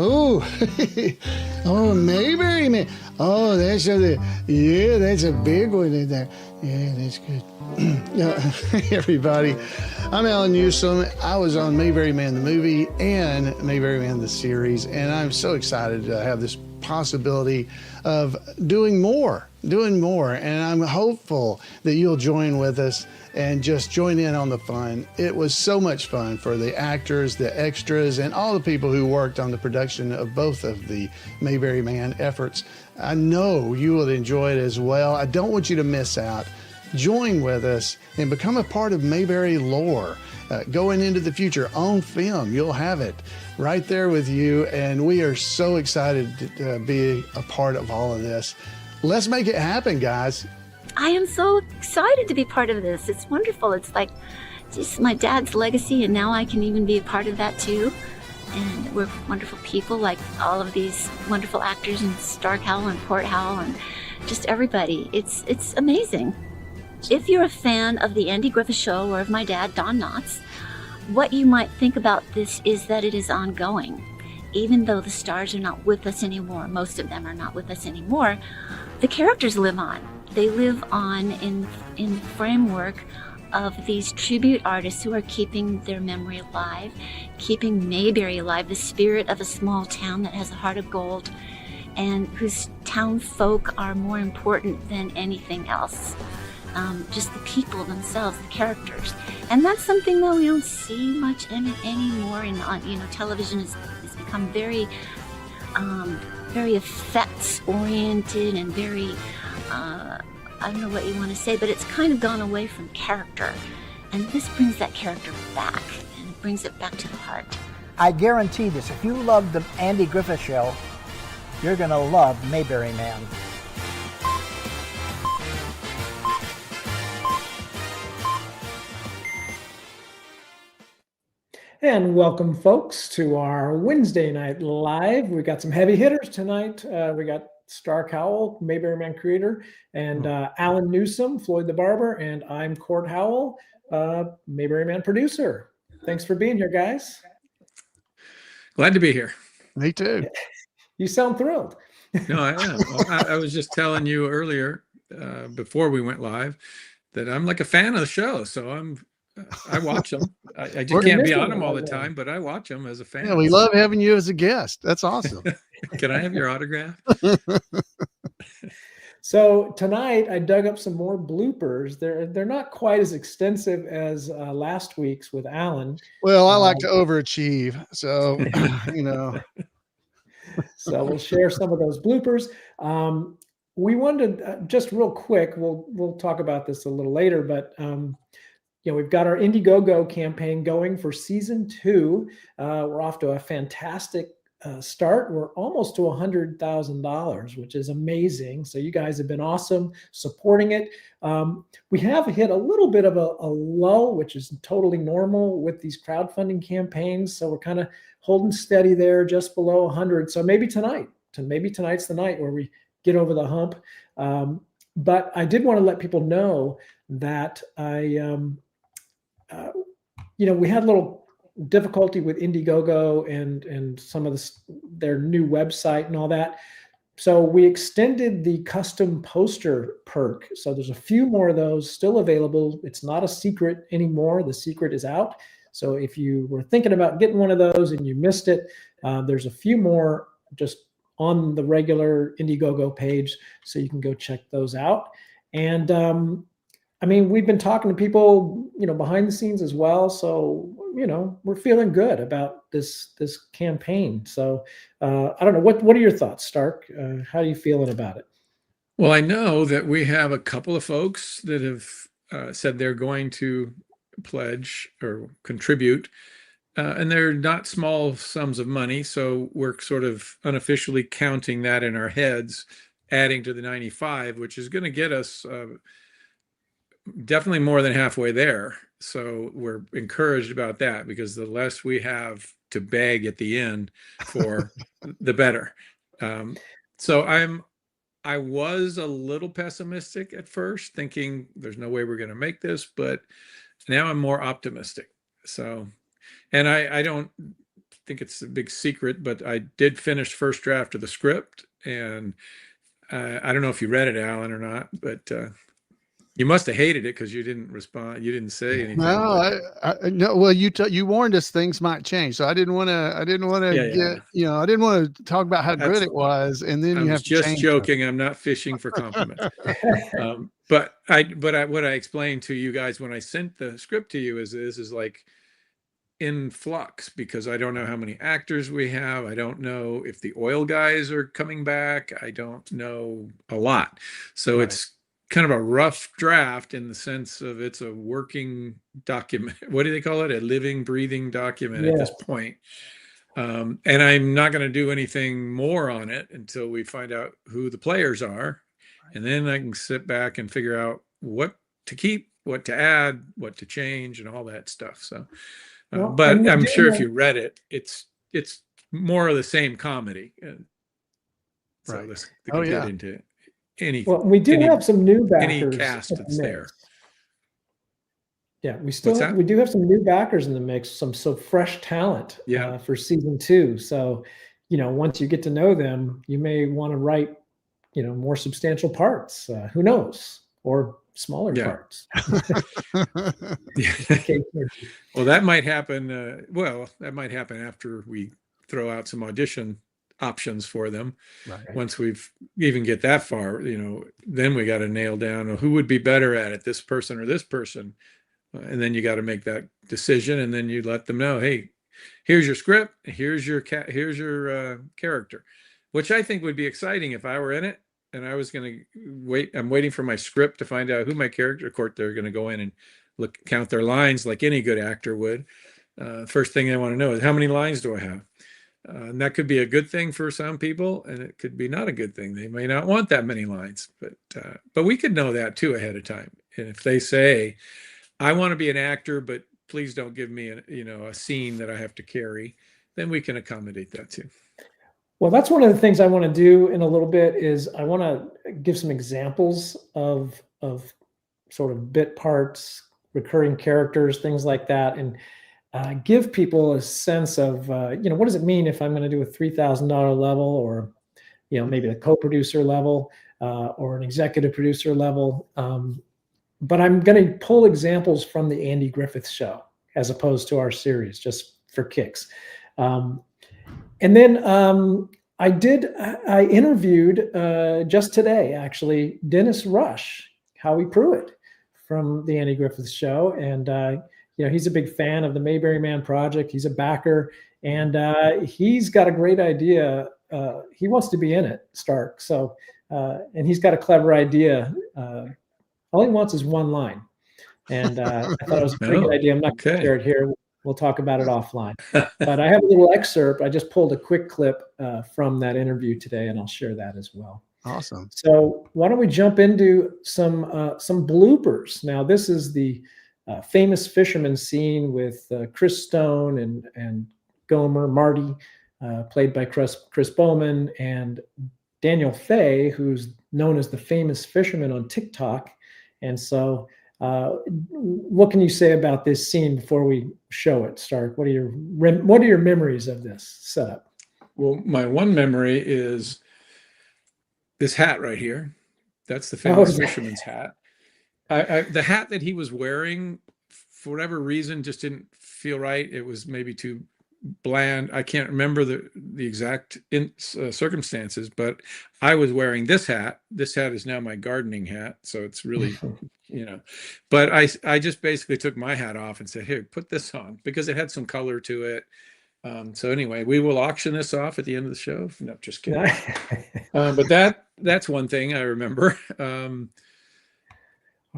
Oh, oh, Mayberry Man. Oh, that's a big one in there. Yeah, that's good. Hey, everybody. I'm Alan Newsom. I was on Mayberry Man the movie and Mayberry Man the series, and I'm so excited to have this possibility of doing more. And I'm hopeful that you'll join with us and just join in on the fun. It was so much fun for the actors, the extras, and all the people who worked on the production of both of the Mayberry Man efforts. I know you will enjoy it as well. I don't want you to miss out. Join with us and become a part of Mayberry lore. Going into the future on film, you'll have it right there with you. And we are so excited to be a part of all of this. Let's make it happen, guys. I am so excited to be part of this. It's wonderful. It's like just my dad's legacy, and now I can even be a part of that too. And we're wonderful people, like all of these wonderful actors in Stark Howell and Port Howell and just everybody. It's amazing. If you're a fan of the Andy Griffith Show or of my dad, Don Knotts, what you might think about this is that it is ongoing. Even though the stars are not with us anymore, most of them are not with us anymore, the characters live on. They live on in the framework of these tribute artists who are keeping their memory alive, keeping Mayberry alive, the spirit of a small town that has a heart of gold and whose town folk are more important than anything else. Just the people themselves, the characters. And that's something that we don't see much anymore. Television has become very effects oriented and very, I don't know what you want to say, but it's kind of gone away from character. And this brings that character back, and it brings it back to the heart. I guarantee this, if you love the Andy Griffith Show, you're going to love Mayberry Man. And welcome, folks, to our Wednesday night live. We got some heavy hitters tonight. We got Stark Howell, Mayberry Man creator, and Alan Newsom, Floyd the Barber, and I'm Court Howell, Mayberry Man producer. Thanks for being here, guys. Glad to be here. Me too. You sound thrilled. No, I am. I was just telling you earlier, before we went live, that I'm like a fan of the show. So I watch them. I just can't be on them all the time, but I watch them as a fan. Yeah, we love having you as a guest. That's awesome. Can I have your autograph? So tonight I dug up some more bloopers. They're not quite as extensive as last week's with Alan. Well, I like to overachieve, so So we'll share some of those bloopers. We wanted just real quick. We'll talk about this a little later, but we've got our Indiegogo campaign going for season 2. We're off to a fantastic start. We're almost to $100,000, which is amazing. So you guys have been awesome supporting it. We have hit a little bit of a lull, which is totally normal with these crowdfunding campaigns. So we're kind of holding steady there just below 100. So maybe tonight's the night where we get over the hump. But I did want to let people know that we had a little difficulty with Indiegogo and some of their new website and all that. So we extended the custom poster perk. So there's a few more of those still available. It's not a secret anymore. The secret is out. So if you were thinking about getting one of those and you missed it, there's a few more just on the regular Indiegogo page. So you can go check those out. And we've been talking to people, behind the scenes as well. So, we're feeling good about this campaign. So I don't know, what are your thoughts, Stark? How are you feeling about it? Well, I know that we have a couple of folks that have said they're going to pledge or contribute, and they're not small sums of money. So we're sort of unofficially counting that in our heads, adding to the 95, which is going to get us definitely more than halfway there. So we're encouraged about that, because the less we have to beg at the end for, the better. So I was a little pessimistic at first, thinking there's no way we're going to make this, but now I'm more optimistic. So, and I don't think it's a big secret, but I did finish first draft of the script, and I don't know if you read it, Alan, or not, but you must have hated it because you didn't respond. You didn't say anything. No, no. Well, you warned us things might change, so I didn't want to. I didn't want to Yeah. I didn't want to talk about how good That's- it was, and then I you was have to just change joking. I'm not fishing for compliments. But what I explained to you guys when I sent the script to you is this is like in flux, because I don't know how many actors we have. I don't know if the oil guys are coming back. I don't know a lot. So it's kind of a rough draft in the sense of it's a working document. What do they call it? A living, breathing document at this point. And I'm not going to do anything more on it until we find out who the players are. And then I can sit back and figure out what to keep, what to add, what to change, and all that stuff. So, but I'm sure if you read it, it's more of the same comedy. So this could get into any. Well, we do have some new backers. Any cast that's there. Yeah, we do have some new backers in the mix, some fresh talent for season 2. So, once you get to know them, you may want to write, more substantial parts. Who knows? Or smaller parts. Well, that might happen. That might happen after we throw out some audition options for them. Once we've even get that far, then we got to nail down who would be better at it, this person or this person. And then you got to make that decision, and then you let them know, hey, here's your script, here's your character, which I think would be exciting if I were in it and I was going to wait. I'm waiting for my script to find out who my character. Of course, they're going to go in and count their lines like any good actor would. First thing they want to know is how many lines do I have? And that could be a good thing for some people, and it could be not a good thing. They may not want that many lines, but we could know that too ahead of time. And if they say, I want to be an actor, but please don't give me a scene that I have to carry, then we can accommodate that too. Well, that's one of the things I want to do in a little bit is I want to give some examples of sort of bit parts, recurring characters, things like that, and give people a sense of, what does it mean if I'm going to do a $3,000 level, or, maybe the co-producer level, or an executive producer level. But I'm going to pull examples from the Andy Griffith Show as opposed to our series, just for kicks. And then I interviewed just today, actually, Dennis Rush, Howie Pruitt from the Andy Griffith Show. And, he's a big fan of the Mayberry Man project. He's a backer, and he's got a great idea. He wants to be in it, Stark. So, and he's got a clever idea. All he wants is one line. And I thought it was a pretty good idea. I'm not going to share it here. We'll talk about it offline. But I have a little excerpt. I just pulled a quick clip from that interview today, and I'll share that as well. Awesome. So why don't we jump into some bloopers? Now, this is the famous fisherman scene with Chris Stone and Gomer, Marty, played by Chris Bowman, and Daniel Fay, who's known as the famous fisherman on TikTok. And so what can you say about this scene before we show it, Stark? What are your memories of this setup? Well, my one memory is this hat right here. That's the famous fisherman's hat. The hat that he was wearing, for whatever reason, just didn't feel right. It was maybe too bland. I can't remember the exact circumstances, but I was wearing this hat. This hat is now my gardening hat, so it's really, But I just basically took my hat off and said, "Here, put this on," because it had some color to it. So anyway, we will auction this off at the end of the show. No, just kidding. But that's one thing I remember.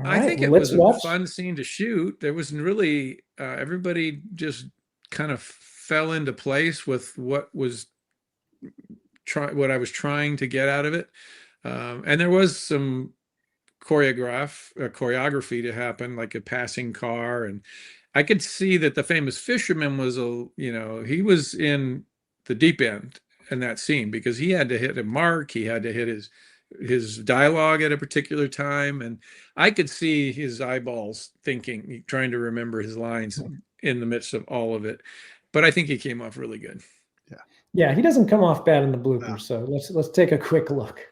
I think it was a fun scene to shoot. There was really everybody just kind of fell into place with what I was trying to get out of it, and there was some choreography to happen, like a passing car, and I could see that the famous fisherman was he was in the deep end in that scene because he had to hit a mark, he had to hit his dialogue at a particular time, and I could see his eyeballs thinking, trying to remember his lines in the midst of all of it. but I think he came off really good. Yeah, he doesn't come off bad in the bloopers. So let's take a quick look.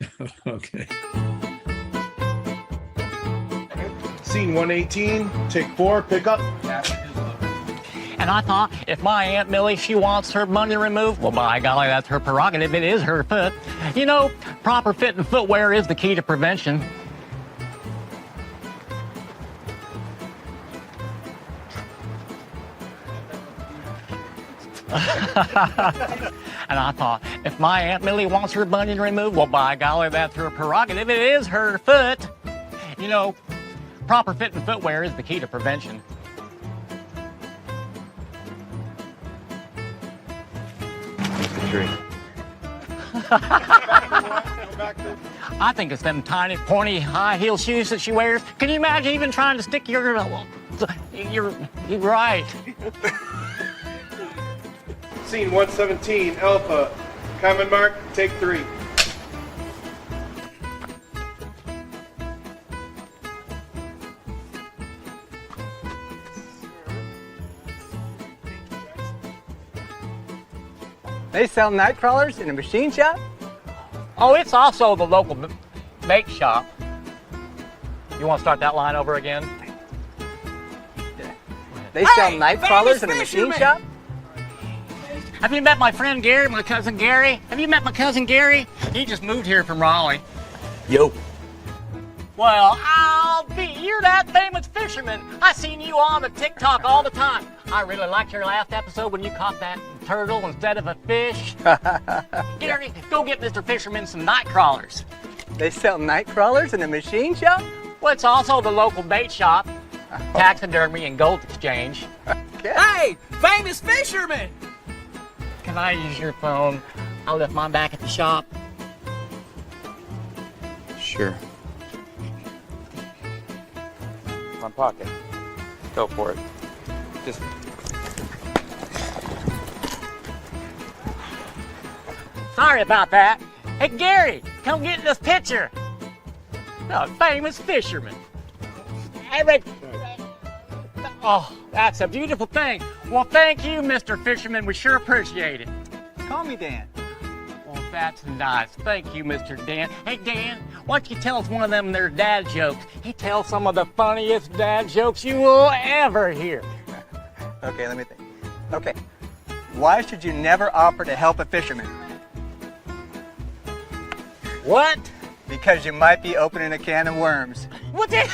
Okay. Scene 118, take 4, pick up. And I thought, if my Aunt Millie, she wants her money removed, well, by golly, that's her prerogative. It is her foot. You know, proper fit and footwear is the key to prevention. And I thought, if my Aunt Millie wants her bunion removed, well, by golly, that's her prerogative. It is her foot. You know, proper fit and footwear is the key to prevention. I think it's them tiny, pointy, high-heel shoes that she wears. Can you imagine even trying to stick your you're right. Scene 117, Alpha. Comment mark, take 3. They sell night crawlers in a machine shop? Oh, it's also the local bait shop. You want to start that line over again? They sell night crawlers in a machine shop? Have you met my friend Gary, my cousin Gary? Have you met my cousin Gary? He just moved here from Raleigh. Yo. Well, you're that famous fisherman. I seen you on the TikTok all the time. I really liked your last episode when you caught that turtle instead of a fish. Gary, go get Mr. Fisherman some night crawlers. They sell night crawlers in a machine shop? Well, it's also the local bait shop, taxidermy and gold exchange. Okay. Hey, famous fisherman! Can I use your phone? I left mine back at the shop. Sure. My pocket. Go for it. Just. Sorry about that. Hey, Gary, come get this picture. A famous fisherman. Oh, that's a beautiful thing. Well, thank you, Mr. Fisherman. We sure appreciate it. Call me Dan. Well, that's nice. Thank you, Mr. Dan. Hey, Dan, why don't you tell us one of them their dad jokes? He tells some of the funniest dad jokes you will ever hear. Okay, let me think. Okay. Why should you never offer to help a fisherman? What? Because you might be opening a can of worms. What did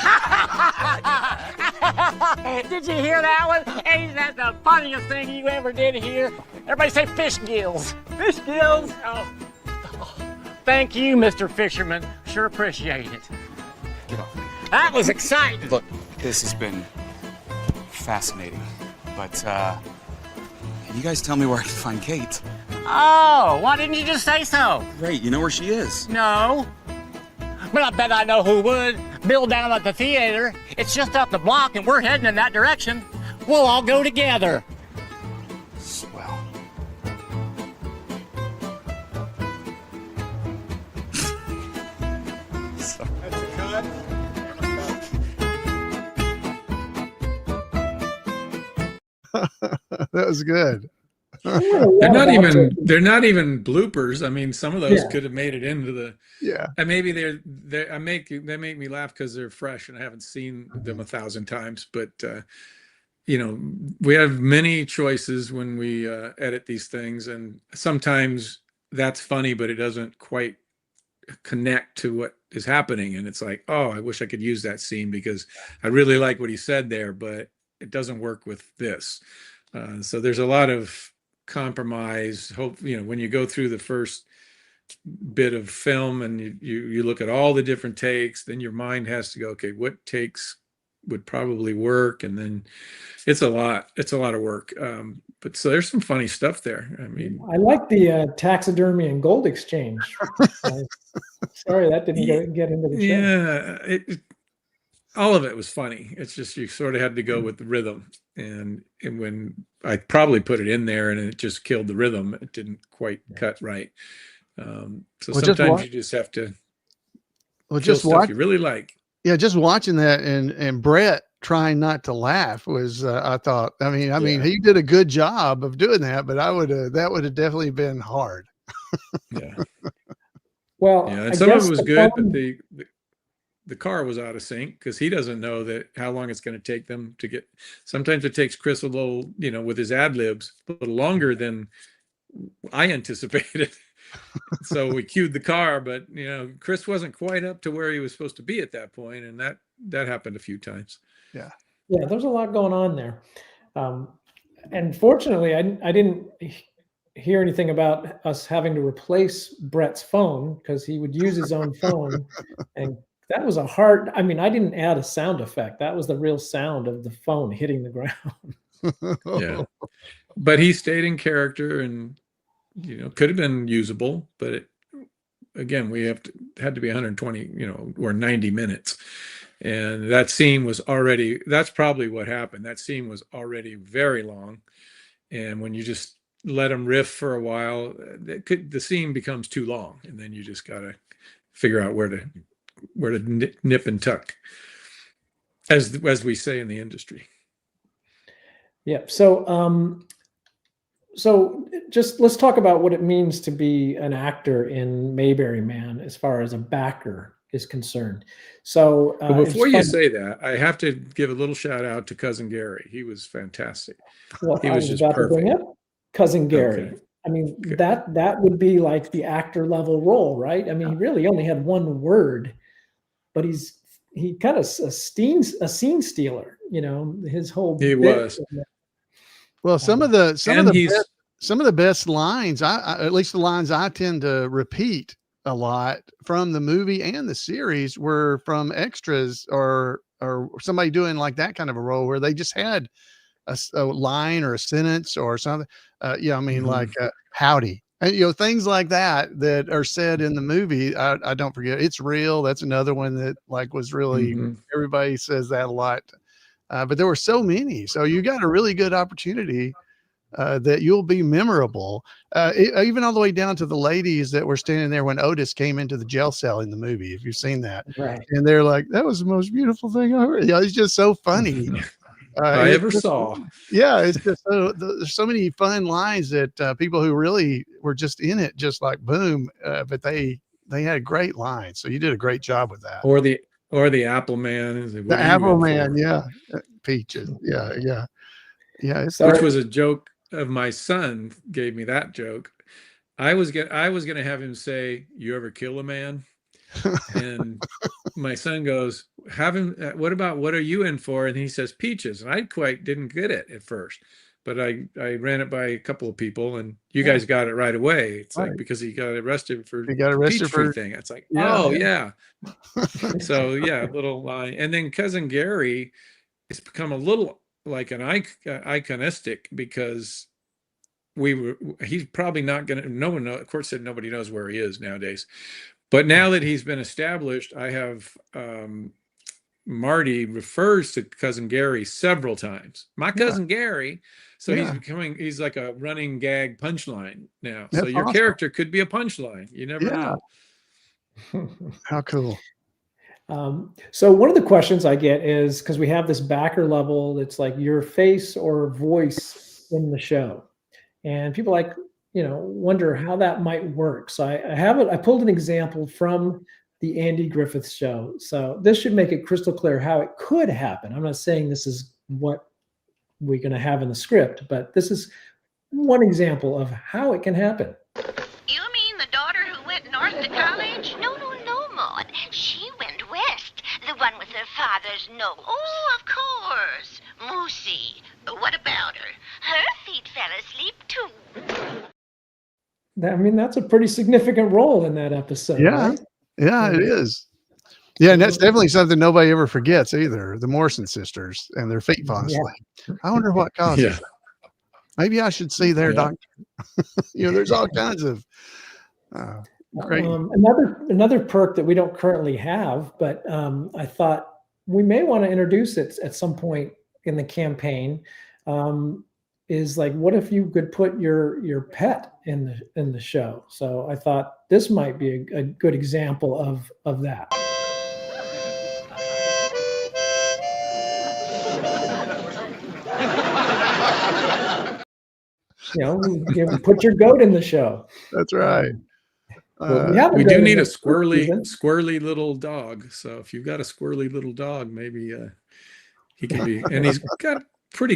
Did you hear that one? Hey, that's the funniest thing you ever did hear. Everybody say fish gills. Fish gills? Oh. Thank you, Mr. Fisherman. Sure appreciate it. Get off me. That was exciting. Look, this has been fascinating, but can you guys tell me where I can find Kate? Oh, why didn't you just say so? Great, you know where she is. No. But I bet I know who would. Bill down at the theater. It's just up the block and we're heading in that direction. We'll all go together. Swell. That's a cut. That was good. They're not even bloopers. I mean, some of those could have made it into the. Yeah. And maybe they make me laugh because they're fresh and I haven't seen them 1,000 times. But you know, we have many choices when we edit these things, and sometimes that's funny, but it doesn't quite connect to what is happening. And it's like, oh, I wish I could use that scene because I really like what he said there, but it doesn't work with this. So there's a lot of compromise. Hope, you know, when you go through the first bit of film and you look at all the different takes, then your mind has to go, okay, what takes would probably work? And then it's a lot of work. But so there's some funny stuff there. I mean, I like the taxidermy and gold exchange. Sorry, that didn't get into the show. Yeah, all of it was funny. It's just you sort of had to go with the rhythm, and when I probably put it in there and it just killed the rhythm, it didn't quite cut right. So sometimes you just have to. Just stuff watch. You really like. Yeah, just watching that and Brett trying not to laugh was, I thought, I mean, he did a good job of doing that, but that would have definitely been hard. Yeah. Well, Yeah. And I some of guess it was the good, but phone, the car was out of sync because he doesn't know that how long it's going to take them to get. Sometimes it takes Chris a little, with his ad libs, a little longer than I anticipated. So we cued the car, but Chris wasn't quite up to where he was supposed to be at that point, and that happened a few times. Yeah. yeah, there's a lot going on there. And fortunately, I didn't hear anything about us having to replace Brett's phone because he would use his own phone. And that was a hard, I mean, I didn't add a sound effect. That was the real sound of the phone hitting the ground. Yeah. But he stayed in character and, could have been usable, but again, we had to be 120, or 90 minutes. And that scene was already, that's probably what happened. That scene was already very long. And when you just let them riff for a while, the scene becomes too long. And then you just got to figure out where to nip and tuck, as we say in the industry. Yeah. So just let's talk about what it means to be an actor in Mayberry Man as far as a backer is concerned. So But before you say that, I have to give a little shout out to Cousin Gary. He was fantastic. Well, He I was was just about to bring perfect. up Cousin Gary. Okay. I mean, that would be like the actor level role, right? I mean, he really only had one word, but he kind of a scene stealer, his whole He bit was. Well, some of And he's the best lines, at least the lines I tend to repeat a lot from the movie and the series, were from extras or somebody doing like that kind of a role where they just had a line or a sentence or something. Like howdy, and, things like that are said in the movie. I don't forget. It's real. That's another one that was really, everybody says that a lot. But there were so many. So you got a really good opportunity that you'll be memorable, even all the way down to the ladies that were standing there when Otis came into the jail cell in the movie, if you've seen that. Right. And they're like, that was the most beautiful thing I heard. It's just so funny. I ever saw. Yeah, it's just there's so many fun lines that people who really were just in it, just like boom, but they had great lines. So you did a great job with that. Or the Apple Man. The Apple Man, yeah, Peaches, yeah. Which was a joke of my son. Gave me that joke. I was gonna have him say, "You ever kill a man?" And my son goes, what are you in for? And he says, peaches. And I quite didn't get it at first, but I ran it by a couple of people, and you guys got it right away. It's like, because he got arrested for the peach tree thing. It's like, yeah. So yeah, little line. And then Cousin Gary has become a little like an iconistic, because he's probably not going to, no one knows, of course, said nobody knows where he is nowadays. But now that he's been established, I have Marty refers to Cousin Gary several times. My cousin Gary. So he's like a running gag punchline now. That's so your awesome. Character could be a punchline. You never know. How cool. So one of the questions I get is, because we have this backer level that's like your face or voice in the show, and people wonder how that might work. So I pulled an example from the Andy Griffith Show. So this should make it crystal clear how it could happen. I'm not saying this is what we're going to have in the script, but this is one example of how it can happen. You mean the daughter who went north to college? No, Maud. She went west. The one with her father's nose. Oh, of course. Moosey. What about her? Her feet fell asleep, too. That's a pretty significant role in that episode. Yeah. Right? Yeah, it is. Yeah, and that's definitely something nobody ever forgets either. The Morrison sisters and their feet falling asleep. I wonder what caused it. Maybe I should see their doctor. There's all kinds of great. Another perk that we don't currently have, but I thought we may want to introduce it at some point in the campaign. Is like, what if you could put your pet in the show? So I thought this might be a good example of that. Put your goat in the show. That's right. We do need a squirrely little dog. So if you've got a squirrely little dog, maybe he can be, and he's got pretty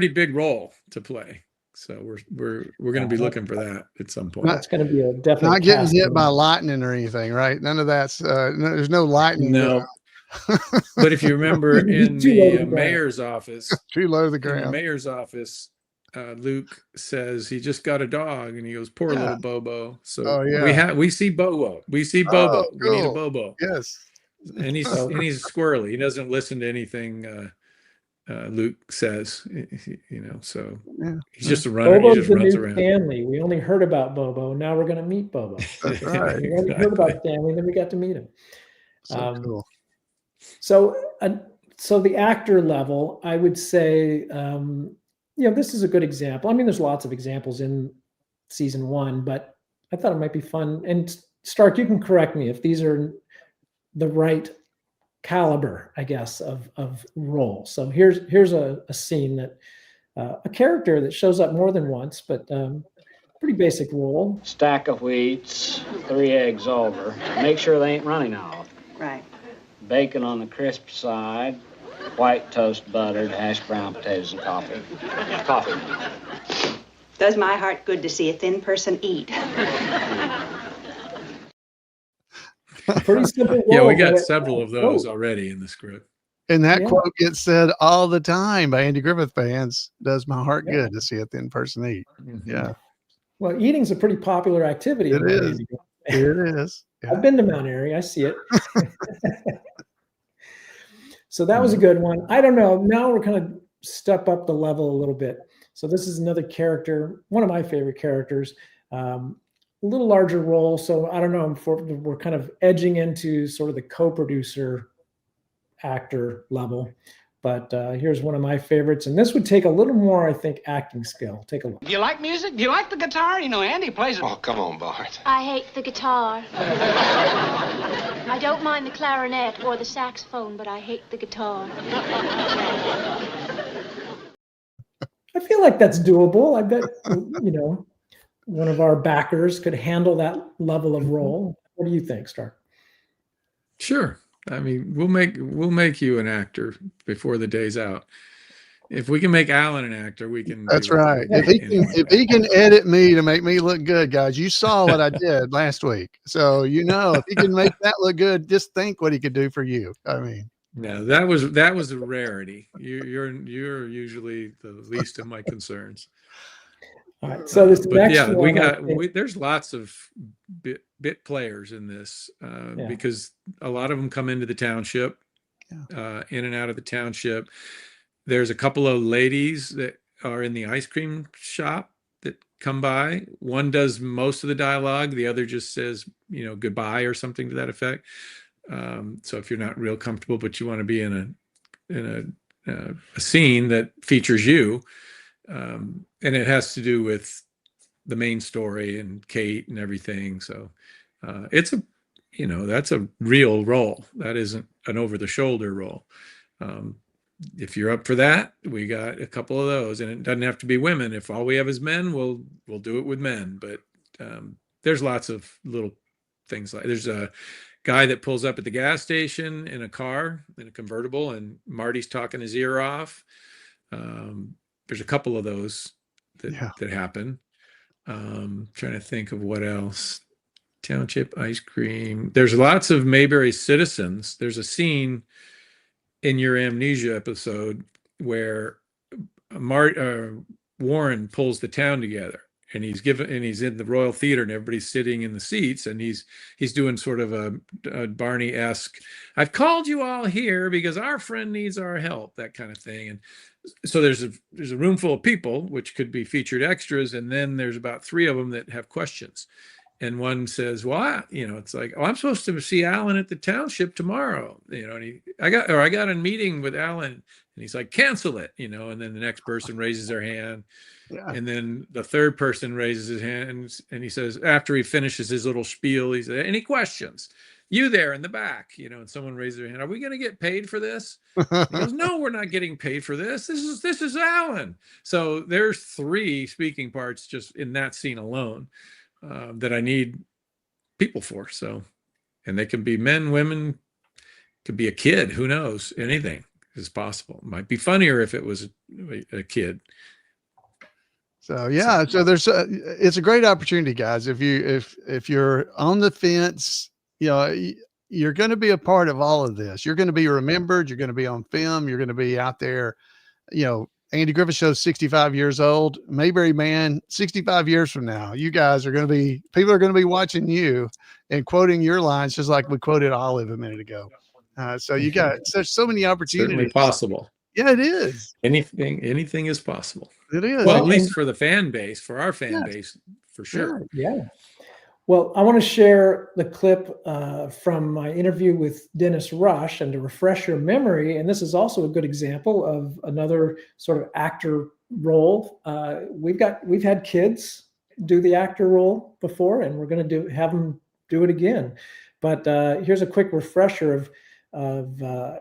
big role to play. So we're going to be looking for that at some point. That's going to be a definite. Not getting hit by lightning or anything, right? None of that's. There's no lightning. No. But if you remember in the mayor's office, too low to the ground. In the mayor's office, Luke says he just got a dog, and he goes, "Poor little Bobo." So we see Bobo. We see Bobo. Cool. We need a Bobo. Yes, and he's squirrely. He doesn't listen to anything Luke says. So he's just a runner. Bobo's he just the runs new around. Stanley. We only heard about Bobo. Now we're going to meet Bobo. That's right. We only heard about Stanley, then we got to meet him. So cool. So the actor level, I would say, this is a good example. I mean, there's lots of examples in season 1, but I thought it might be fun. And Stark, you can correct me if these are the right caliber, I guess, of role. So here's a scene that a character that shows up more than once, but pretty basic role. Stack of wheats, 3 eggs over. Make sure they ain't running out. Right. Bacon on the crisp side, white toast buttered, hashed brown potatoes, and coffee. Does my heart good to see a thin person eat. Pretty simple. Yeah, we got several of those already in the script. And that quote gets said all the time by Andy Griffith fans. Does my heart good to see a thin person eat? Mm-hmm. Yeah. Well, eating's a pretty popular activity. It is. It is. Yeah. I've been to Mount Airy. I see it. So that was a good one. I don't know. Now we're kind of step up the level a little bit. So this is another character, one of my favorite characters, a little larger role. So I don't know. We're kind of edging into sort of the co-producer actor level. But here's one of my favorites. And this would take a little more, I think, acting skill. Take a look. Do you like music? Do you like the guitar? Andy plays it. Oh, come on, Bart. I hate the guitar. I don't mind the clarinet or the saxophone, but I hate the guitar. I feel like that's doable. I bet, one of our backers could handle that level of role. What do you think, Stark? Sure. I mean, we'll make you an actor before the day's out. If we can make Alan an actor, we can. That's right. If he can edit me to make me look good, guys, you saw what I did last week. So if he can make that look good, just think what he could do for you. I mean, no, that was a rarity. You're usually the least of my concerns. All right. So this next one, there's lots of bit players in this because a lot of them come into the township, in and out of the township. There's a couple of ladies that are in the ice cream shop that come by. One does most of the dialogue. The other just says, goodbye or something to that effect. So if you're not real comfortable, but you want to be in a scene that features you, and it has to do with the main story and Kate and everything. So it's that's a real role. That isn't an over-the-shoulder role. If you're up for that, we got a couple of those, and it doesn't have to be women. If all we have is men, we'll do it with men. But there's lots of little things there's a guy that pulls up at the gas station in a car, in a convertible, and Marty's talking his ear off. There's a couple of those that happen. Trying to think of what else. Township ice cream. There's lots of Mayberry citizens. There's a scene in your Amnesia episode where Warren pulls the town together, and he's in the Royal Theater, and everybody's sitting in the seats, and he's doing sort of a Barney-esque, I've called you all here because our friend needs our help, that kind of thing. And so there's a room full of people, which could be featured extras, and then there's about 3 of them that have questions. And one says, well, it's like, I'm supposed to see Alan at the township tomorrow, and I got a meeting with Alan, and he's like, cancel it, and then the next person raises their hand. Yeah. And then the third person raises his hand, and he says, after he finishes his little spiel, he says, any questions? you there in the back, and someone raised their hand. Are we going to get paid for this? He goes, no, we're not getting paid for this. This is Alan. So there's 3 speaking parts just in that scene alone that I need people for. So, and they can be men, women, could be a kid. Who knows? Anything is possible. It might be funnier if it was a kid. So yeah, so there's it's a great opportunity, guys. If you're on the fence, you're going to be a part of all of this. You're going to be remembered. You're going to be on film. You're going to be out there. Andy Griffith Show's 65 years old. Mayberry Man, 65 years from now, you guys are going to be, people are going to be watching you and quoting your lines, just like we quoted Olive a minute ago. So you got so many opportunities. Certainly possible. Yeah, it is. Anything is possible. It is. Well, at least for the fan base, for our fan base, for sure. Yeah. Well, I want to share the clip from my interview with Dennis Rush, and to refresh your memory, and this is also a good example of another sort of actor role. We've had kids do the actor role before, and we're going to have them do it again. But here's a quick refresher of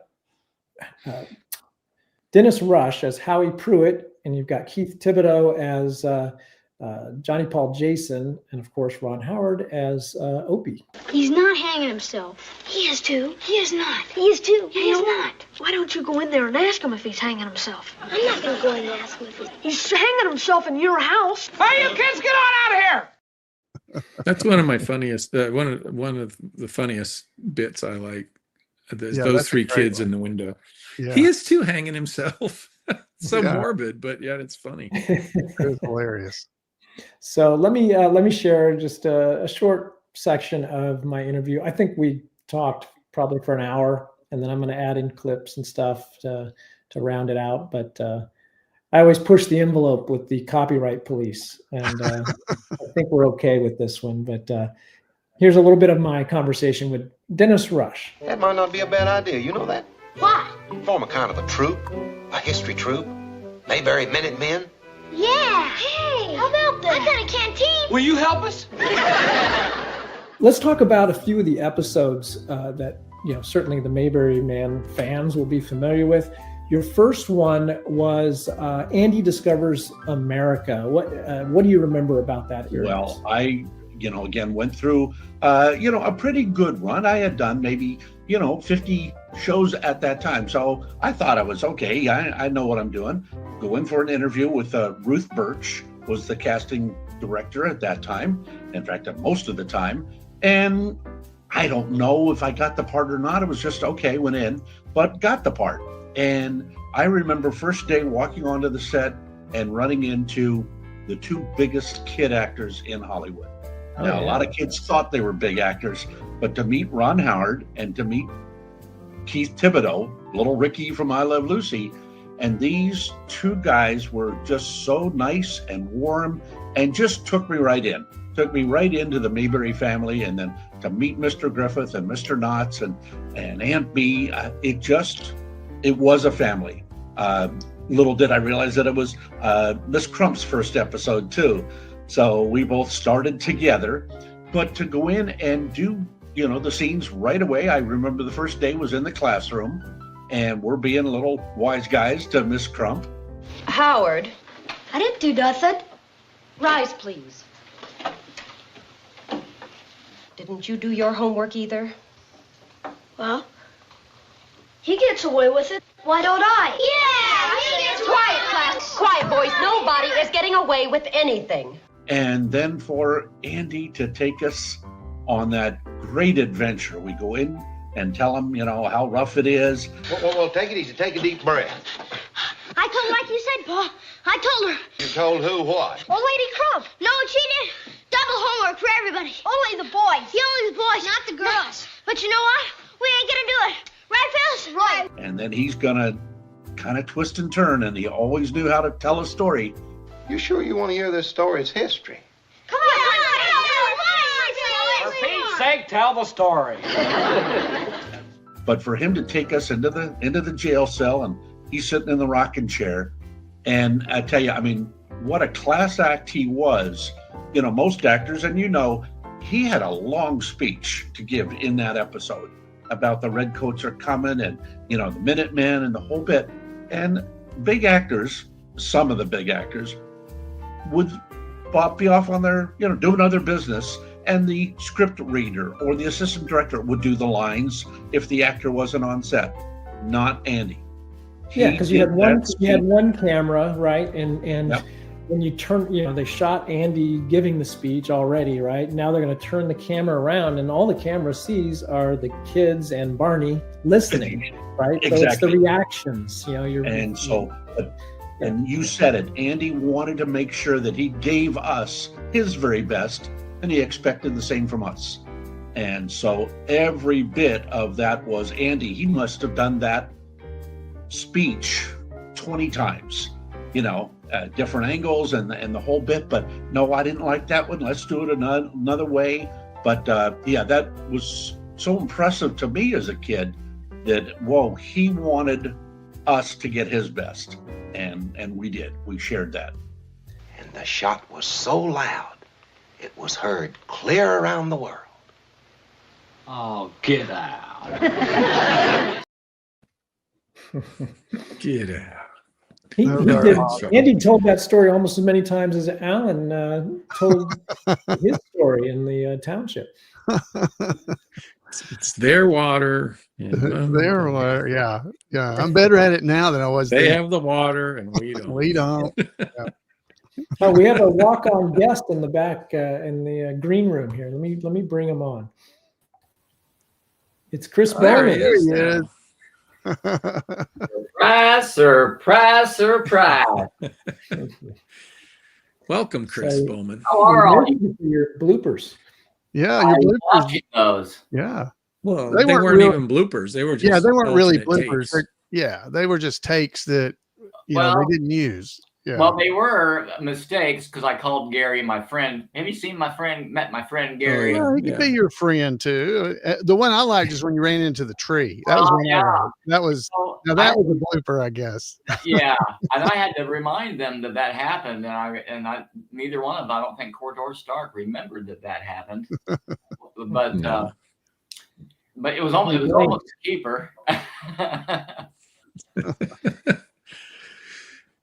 Dennis Rush as Howie Pruitt, and you've got Keith Thibodeau as Johnny Paul Jason, and of course Ron Howard as Opie. He's not hanging himself. He is too. He is not. He is too. He is not. Why don't you go in there and ask him if he's hanging himself? I'm not going to go in and ask him if he's hanging himself in your house. Hey, you kids, get on out of here! That's one of my funniest, one of the funniest bits I like. Those 3 kids in the window. Yeah. He is too hanging himself. So morbid, but yet it's funny. It's hilarious. So let me share just a short section of my interview. I think we talked probably for an hour, and then I'm going to add in clips and stuff to round it out. But I always push the envelope with the copyright police, and I think we're okay with this one. But here's a little bit of my conversation with Dennis Rush. That might not be a bad idea. You know that? Why? Form a kind of a troupe, a history troupe, Mayberry Men. Yeah. Hey, how about that? I got a canteen. Will you help us? Let's talk about a few of the episodes that certainly the Mayberry Man fans will be familiar with. Your first one was Andy Discovers America. What do you remember about that era? Well, I again went through a pretty good run. I had done maybe 50 shows at that time, so I thought I was okay. I know what I'm doing. Go in for an interview with Ruth Birch, was the casting director at that time, in fact most of the time, and I don't know if I got the part or not. It was just okay, went in, but got the part. And I remember first day walking onto the set and running into the 2 biggest kid actors in Hollywood. Now, a lot of kids thought they were big actors, but to meet Ron Howard and to meet Keith Thibodeau, little Ricky from I Love Lucy, and these 2 guys were just so nice and warm and just took me right in. Took me right into the Mayberry family, and then to meet Mr. Griffith and Mr. Knotts and Aunt Bee, it was a family. Little did I realize that it was Miss Crump's first episode too. So we both started together, but to go in and do, the scenes right away. I remember the first day was in the classroom, and we're being little wise guys to Miss Crump. Howard. I didn't do nothing. Rise, please. Didn't you do your homework either? Well, he gets away with it. Why don't I? Yeah! He gets quiet, class. Quiet, boys. Nobody is getting away with anything. And then for Andy to take us on that great adventure. We go in and tell him, how rough it is. Well, take it easy. Take a deep breath. I told her like you said, Pa. I told her. You told who what? Old Lady Crump. No, she did. Double homework for everybody. Only the boys. Yeah, only the boys, not the girls. But you know what? We ain't gonna do it. Right, Phyllis? Right. And then he's gonna kind of twist and turn, and he always knew how to tell a story. You sure you want to hear this story? It's history. Come on, For Pete's sake, tell the story. But for him to take us into the jail cell, and he's sitting in the rocking chair, and I tell you, what a class act he was. Most actors, and he had a long speech to give in that episode about the Redcoats are coming and, you know, the Minutemen and the whole bit. And big actors, some of the big actors, would be off on their, you know, doing other business. And the script reader or the assistant director would do the lines if the actor wasn't on set, not Andy. Yeah, because you had one camera, right? And yep. When you turn, you know, they shot Andy giving the speech already, right? Now they're going to turn the camera around, and all the camera sees are the kids and Barney listening, right? Exactly. So it's the reactions, you know. And you said it. Andy wanted to make sure that he gave us his very best, and he expected the same from us. And so every bit of that was Andy. He must have done that speech 20 times, you know, different angles and the whole bit. But no, I didn't like that one. Let's do it another way. But yeah, that was so impressive to me as a kid that, whoa, he wanted us to get his best. And we did. We shared that. And the shot was so loud, it was heard clear around the world. Oh, get out. Get out. Andy told that story almost as many times as Alan told his story in the township. It's their water. Their water, yeah. I'm better at it now than I was They then. have the water, and we don't. We don't. Yeah. Oh, we have a walk-on guest in the back in the green room here. Let me bring him on. It's Chris Bowman. There he is. Surprise, surprise. Welcome, Chris Bowman. How are all you? Your bloopers. Yeah, your bloopers. Watching those. Yeah. Well, they weren't even bloopers. They were just they weren't really alternate bloopers. takes. They were just takes that they didn't use. Yeah. Well, they were mistakes because I called Gary my friend. Have you met my friend Gary? Well, he could be your friend too. The one I liked is when you ran into the tree. That was one I liked. That was that was a blooper, I guess. Yeah, and I had to remind them that happened, and I neither one of them, I don't think Court or Stark remembered that happened. But but it was almost a keeper.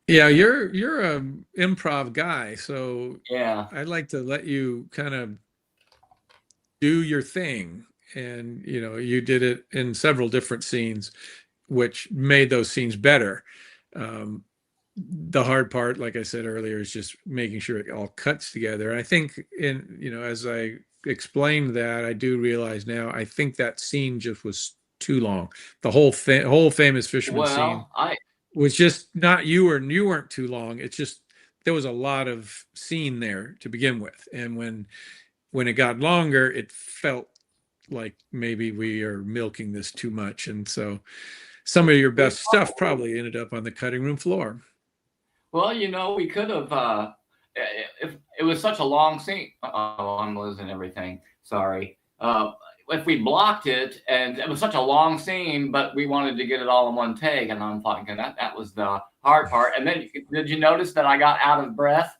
Yeah, you're a improv guy, so yeah, I'd like to let you kind of do your thing. And you did it in several different scenes, which made those scenes better. The hard part, like I said earlier, is just making sure it all cuts together. And I think as I explained that, I do realize now, I think that scene just was too long. The whole famous fisherman scene was just not you weren't too long. It's just there was a lot of scene there to begin with, and when it got longer, it felt like maybe we are milking this too much, and so some of your best stuff probably ended up on the cutting room floor. Well, we could have. If it was such a long scene, I'm losing everything. Sorry. If we blocked it, and it was such a long scene, but we wanted to get it all in one take, and I'm thinking that was the hard part. And then did you notice that I got out of breath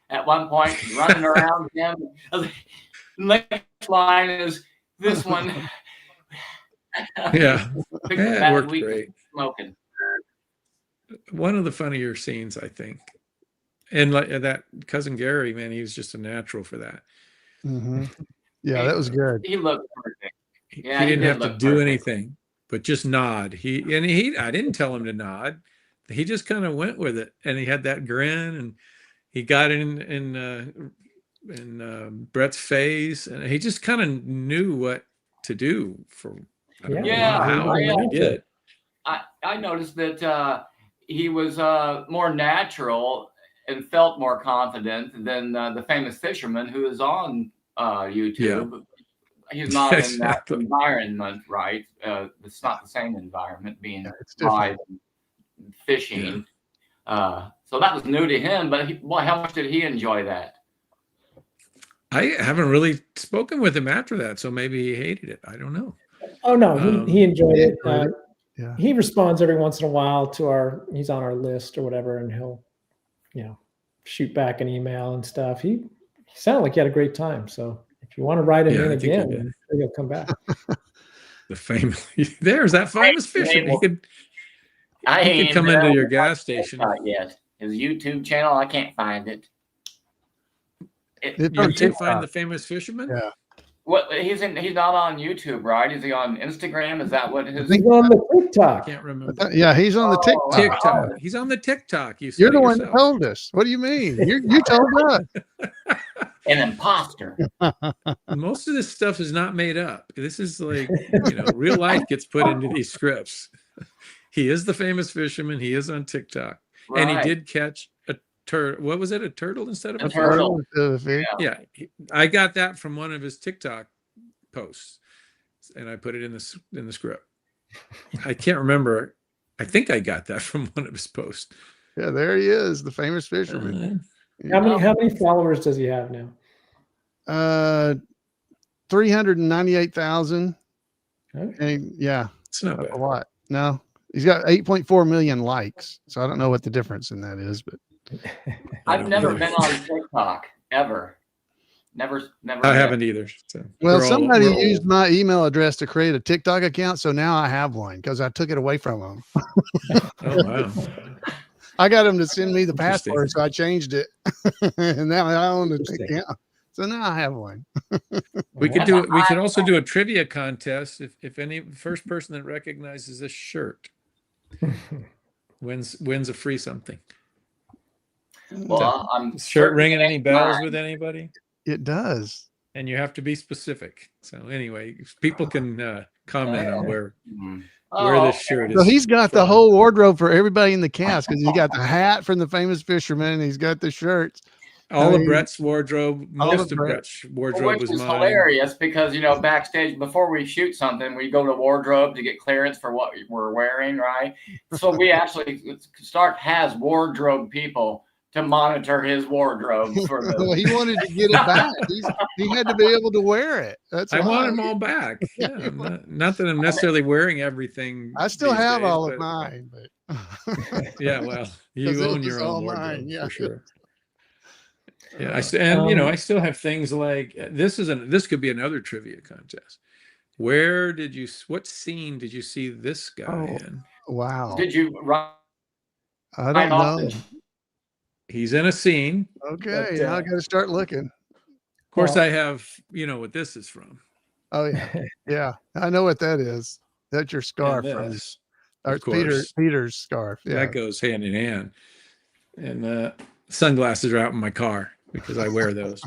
at one point, running around him? Next line is this one. Yeah, it worked great. Smoking. One of the funnier scenes, I think, and like that cousin Gary, man, he was just a natural for that. Mm-hmm. Yeah, that was good. He looked perfect. Yeah, he didn't have to do anything, but just nod. I didn't tell him to nod. He just kind of went with it, and he had that grin, and he got in Brett's face, and he just kind of knew what to do for. I don't know how he did. I noticed that he was more natural and felt more confident than the famous fisherman who is on YouTube. Yeah. He's not in that environment, right? It's not the same environment being live and fishing. Yeah. So that was new to him, but how much did he enjoy that? I haven't really spoken with him after that, so maybe he hated it. I don't know. Oh no, he enjoyed it. He responds every once in a while he's on our list or whatever, and he'll, shoot back an email and stuff. He sounded like he had a great time. So If you want to write him Yeah, in I think again, he did. I'm sure he'll come back. The famous, there's that famous fisherman. He could come been into on your his gas station. TikTok yet. His YouTube channel, I can't find it. You can't find the famous fisherman? Yeah. What he's not on YouTube, right? Is he on Instagram? Is that what his? He's on the TikTok. Can't remember. Yeah, he's on the TikTok. TikTok. He's on the TikTok. You You're said the it one that yourself. told us. What do you mean? You told us. An imposter. Most of this stuff is not made up. This is like, real life gets put into these scripts. He is the famous fisherman. He is on TikTok. And he Right. did catch a turtle. What was it? A turtle instead of A turtle. Yeah. I got that from one of his TikTok posts, and I put it in the script. I can't remember. I think I got that from one of his posts. Yeah, there he is, the famous fisherman. How many followers does he have now? 398,000. Okay. And yeah, it's not bad. A lot. No, he's got 8.4 million likes. So I don't know what the difference in that is, but I've never been on TikTok ever. Never. I haven't either. So well, somebody used my email address to create a TikTok account, so now I have one because I took it away from them. Oh wow! I got them to send me the password, so I changed it, and now I own the account. So now I have one. We could do it. We could also do a trivia contest if any first person that recognizes this shirt wins a free something. Well, I'm shirt ringing any bells with anybody? It does. And you have to be specific. So anyway, people can comment on where this shirt is. So he's got the whole wardrobe for everybody in the cast because he's got the hat from the famous fisherman, and he's got the shirts. All of Brett's wardrobe, most of Brett's wardrobe which was is mine. hilarious because backstage before we shoot something, we go to wardrobe to get clearance for what we're wearing, right? So we actually Stark has wardrobe people to monitor his wardrobe for the Well, he wanted to get it back. He had to be able to wear it. I want them all back. Yeah, not that I'm necessarily wearing everything. I still these have days, all but, of mine, but yeah, well, you own your own wardrobe for sure. Yeah, I still have things like this could be another trivia contest. What scene did you see this guy in? Wow. Did you write? I don't know. He's in a scene. Okay, but, now I got to start looking. Of course, I have. You know what this is from? Oh yeah, yeah. I know what that is. That's your scarf. Or Peter's scarf. Yeah, that goes hand in hand. And sunglasses are out in my car because I wear those.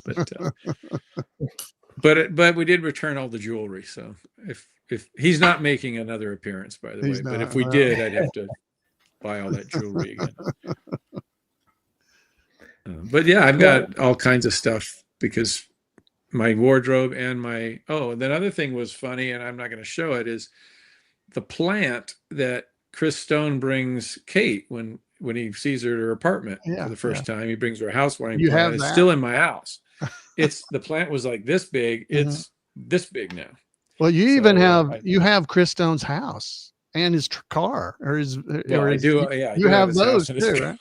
But we did return all the jewelry. So if he's not making another appearance, by the way, but if we did, I'd have to buy all that jewelry again. But yeah, I've got all kinds of stuff because my wardrobe and and then other thing was funny, and I'm not going to show it, is the plant that Chris Stone brings Kate when he sees her at her apartment for the first time. He brings her a housewarming plant. It's still in my house. The plant was like this big. It's this big now. Well, you even have Chris Stone's house and his car or his. Yeah, I do. Yeah, you have those too, right?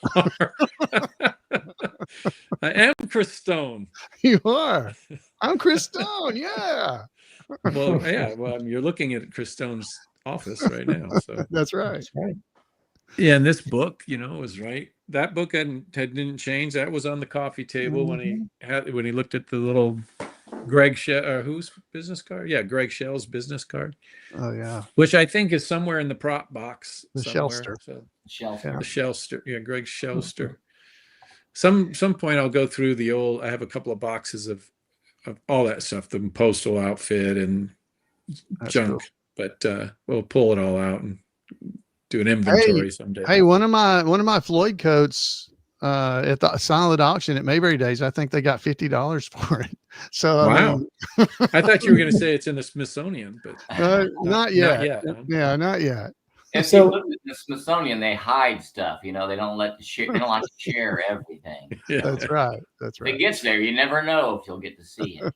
I am Chris Stone. You are. I'm Chris Stone. Yeah. Well, yeah. Well, you're looking at Chris Stone's office right now. So that's right. That's right. Yeah, and this book, was right. That book didn't change. That was on the coffee table when he looked at the little Greg whose business card? Yeah, Greg Shell's business card. Oh yeah. Which I think is somewhere in the prop box. The Shellster. So, Shellster. The Shellster. Yeah, Greg Shellster. Some point I'll go through I have a couple of boxes of all that stuff, the postal outfit and junk. Cool. But we'll pull it all out and do an inventory someday. Hey, one of my Floyd coats at the silent auction at Mayberry Days, I think they got $50 for it. So wow. I thought you were going to say it's in the Smithsonian, but not yet. Not yet. Yeah, not yet. And so the Smithsonian, they hide stuff. They don't like to share everything. Yeah. That's right. That's right. If it gets there, you never know if you'll get to see it.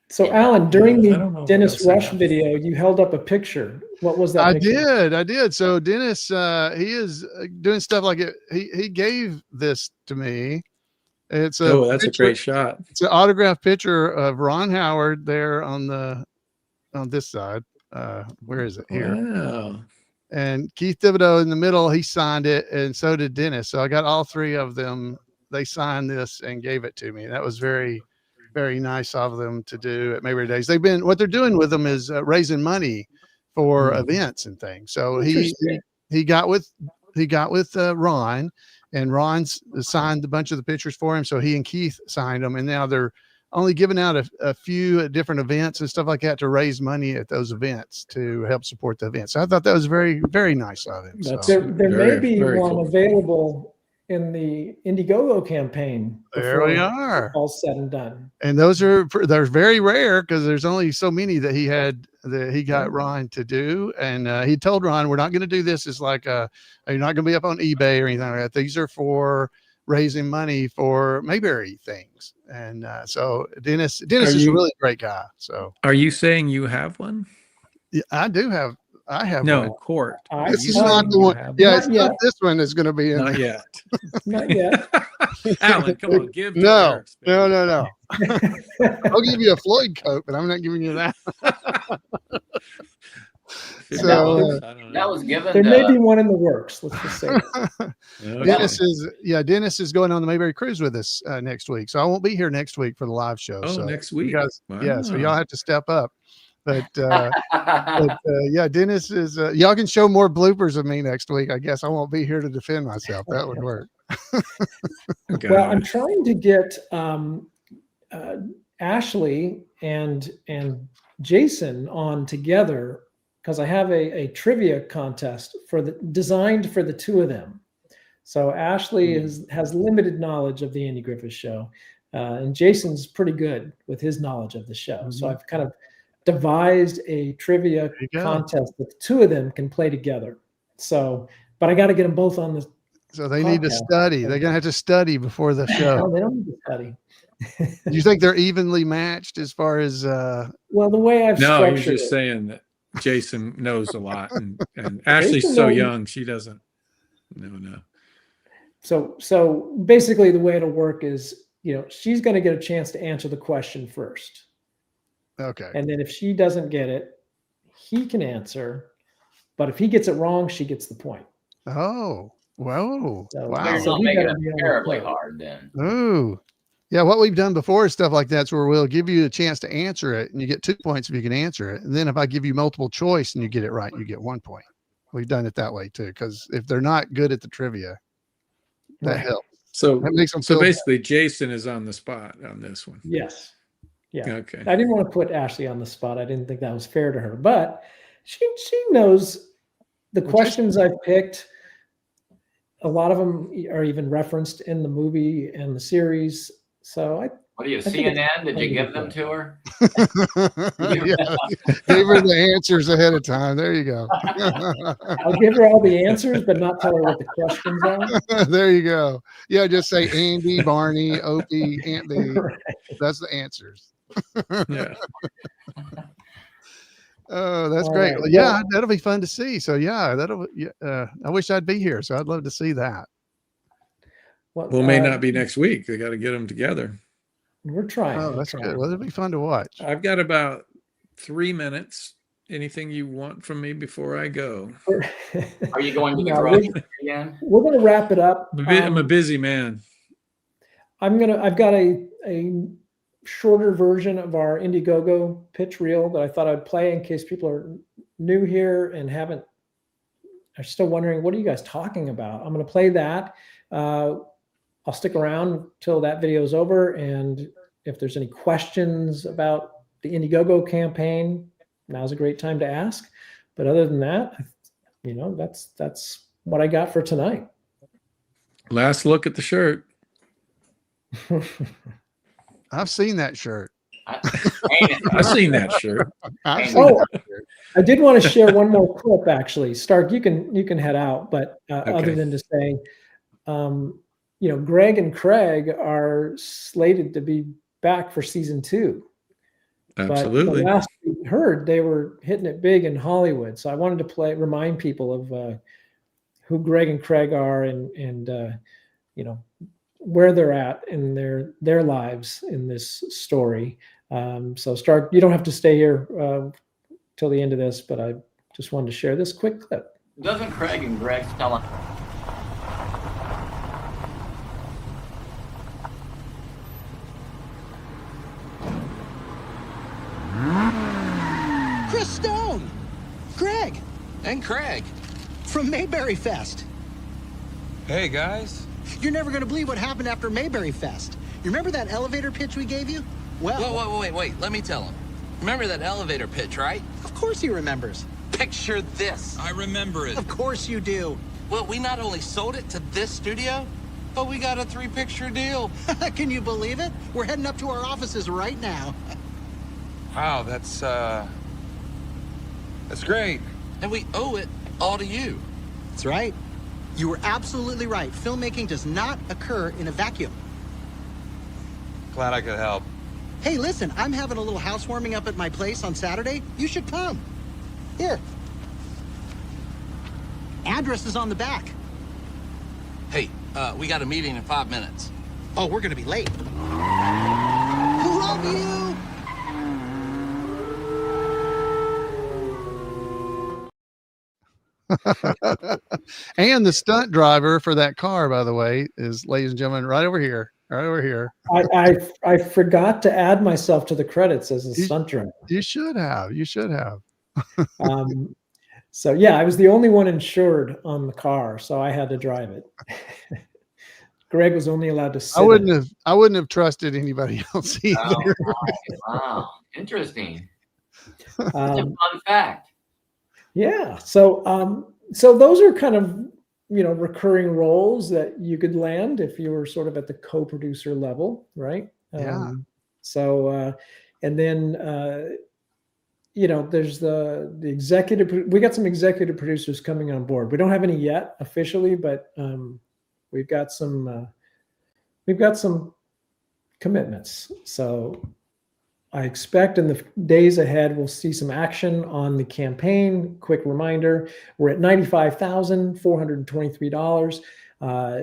So, Alan, during the Dennis Rush video, you held up a picture. What was that? I did. So Dennis, he is doing stuff like it. He gave this to me, It's That's a picture- great shot. It's an autographed picture of Ron Howard there on this side. Where is it? Here. Wow. And Keith Thibodeau in the middle, he signed it, and so did Dennis. So I got all three of them. They signed this and gave it to me. That was very, very nice of them to do at Mayberry Days. What they're doing with them is raising money for events and things. So he got with Ron, and Ron's signed a bunch of the pictures for him. So he and Keith signed them, and now they're only giving out a few different events and stuff like that to raise money at those events to help support the events. So I thought that was very, very nice of him. There may be one available in the Indiegogo campaign. There we are. All said and done. And they're very rare because there's only so many that he got Ron to do. And he told Ron, we're not going to do this as like you're not going to be up on eBay or anything like that. These are for raising money for Mayberry things. And so Dennis is a really great guy. So are you saying you have one? Yeah, I have no one. Court. This is not the one. Yeah, it's not this one that's going to be in not there. yet. Not yet. Alan, come on, give. No. I'll give you a Floyd coat, but I'm not giving you that. So that was given. There may be one in the works. Let's just say. Dennis is going on the Mayberry cruise with us next week, so I won't be here next week for the live show. Oh, so next week, you guys, wow. So y'all have to step up. But Dennis is. Y'all can show more bloopers of me next week. I guess I won't be here to defend myself. That would work. Well, I'm trying to get Ashley and Jason on together, because I have a trivia contest designed for the two of them. So Ashley has limited knowledge of the Andy Griffith Show, and Jason's pretty good with his knowledge of the show. So I've kind of devised a trivia contest that the two of them can play together. So, but I got to get them both on the. So they need to study. They're gonna have to study before the show. No, they don't need to study. Do you think they're evenly matched as far as? Well, the way I've no, structured you're just saying that Jason knows a lot, and Ashley's so young, she doesn't. No. So basically, the way it'll work is, she's going to get a chance to answer the question first. Okay. And then if she doesn't get it, he can answer. But if he gets it wrong, she gets the point. Oh, whoa! So, wow. You're not making it terribly hard then. Ooh. Yeah, what we've done before is stuff like that's where we'll give you a chance to answer it, and you get 2 points if you can answer it. And then if I give you multiple choice and you get it right, you get 1 point. We've done it that way too, because if they're not good at the trivia, that helps. So that makes them so feel basically, Jason is on the spot on this one. Yes. Yeah. Okay. I didn't want to put Ashley on the spot. I didn't think that was fair to her, but she knows the questions I've picked. A lot of them are even referenced in the movie and the series. So what are you, CNN? Did you give them to her? Yeah. Gave her the answers ahead of time. There you go. I'll give her all the answers, but not tell her what the questions are. There you go. Yeah, just say Andy, Barney, Opie, Aunt B. Right. That's the answers. Yeah. Oh, that's all great. right. Well, yeah, that'll be fun to see. So yeah, I wish I'd be here. So I'd love to see that. Well, may not be next week. They got to get them together. We're trying. Oh, that's good. Well, it'll be fun to watch. I've got about 3 minutes. Anything you want from me before I go? Are you going to the garage again? We're going to wrap it up. I'm a busy man. I've got a shorter version of our Indiegogo pitch reel that I thought I'd play in case people are new here and are still wondering, what are you guys talking about? I'm going to play that. I'll stick around till that video is over, and if there's any questions about the Indiegogo campaign, now's a great time to ask. But other than that, that's what I got for tonight. Last look at the shirt. I've seen that shirt. I've seen that shirt. I did want to share one more clip, actually. Stark, you can head out, but Okay. other than to say, Greg and Craig are slated to be back for season 2. Absolutely. But the last we heard, they were hitting it big in Hollywood. So I wanted to remind people of who Greg and Craig are, and where they're at in their lives in this story. So you don't have to stay here till the end of this, but I just wanted to share this quick clip. Doesn't Craig and Greg tell us? Chris Stone, Greg, and Craig from Mayberry Fest. Hey, guys. You're never going to believe what happened after Mayberry Fest. You remember that elevator pitch we gave you? Well, Wait. Let me tell him. Remember that elevator pitch, right? Of course he remembers. Picture this. I remember it. Of course you do. Well, we not only sold it to this studio, but we got a 3-picture deal. Can you believe it? We're heading up to our offices right now. Wow, that's great. And we owe it all to you. That's right. You were absolutely right. Filmmaking does not occur in a vacuum. Glad I could help. Hey, listen, I'm having a little housewarming up at my place on Saturday. You should come. Here. Address is on the back. Hey, we got a meeting in 5 minutes. Oh, we're gonna be late. Love you! And the stunt driver for that car, by the way, is, ladies and gentlemen, right over here. Right over here. I forgot to add myself to the credits as a stunt driver. You should have. You should have. So yeah, I was the only one insured on the car, so I had to drive it. Greg was only allowed to sit. I wouldn't have trusted anybody else either. Oh, wow, interesting. That's a fun fact. Yeah. So so those are kind of, recurring roles that you could land if you were sort of at the co-producer level, right? Yeah. So and then there's the executive. We got some executive producers coming on board. We don't have any yet officially, but we've got some commitments. So I expect in the days ahead, we'll see some action on the campaign. Quick reminder, we're at $95,423.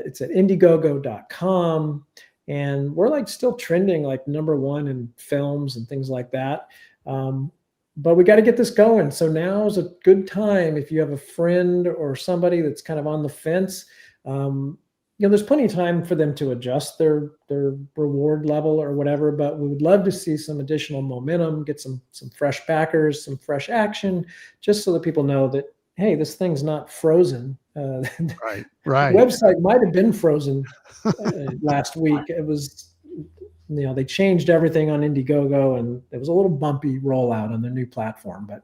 It's at Indiegogo.com. And we're still trending #1 in films and things like that. But we got to get this going. So now is a good time if you have a friend or somebody that's kind of on the fence. There's plenty of time for them to adjust their reward level or whatever, but we would love to see some additional momentum, get some fresh backers, some fresh action, just so that people know that, hey, this thing's not frozen. Right. The website might have been frozen last week. It was, they changed everything on Indiegogo, and it was a little bumpy rollout on the new platform, but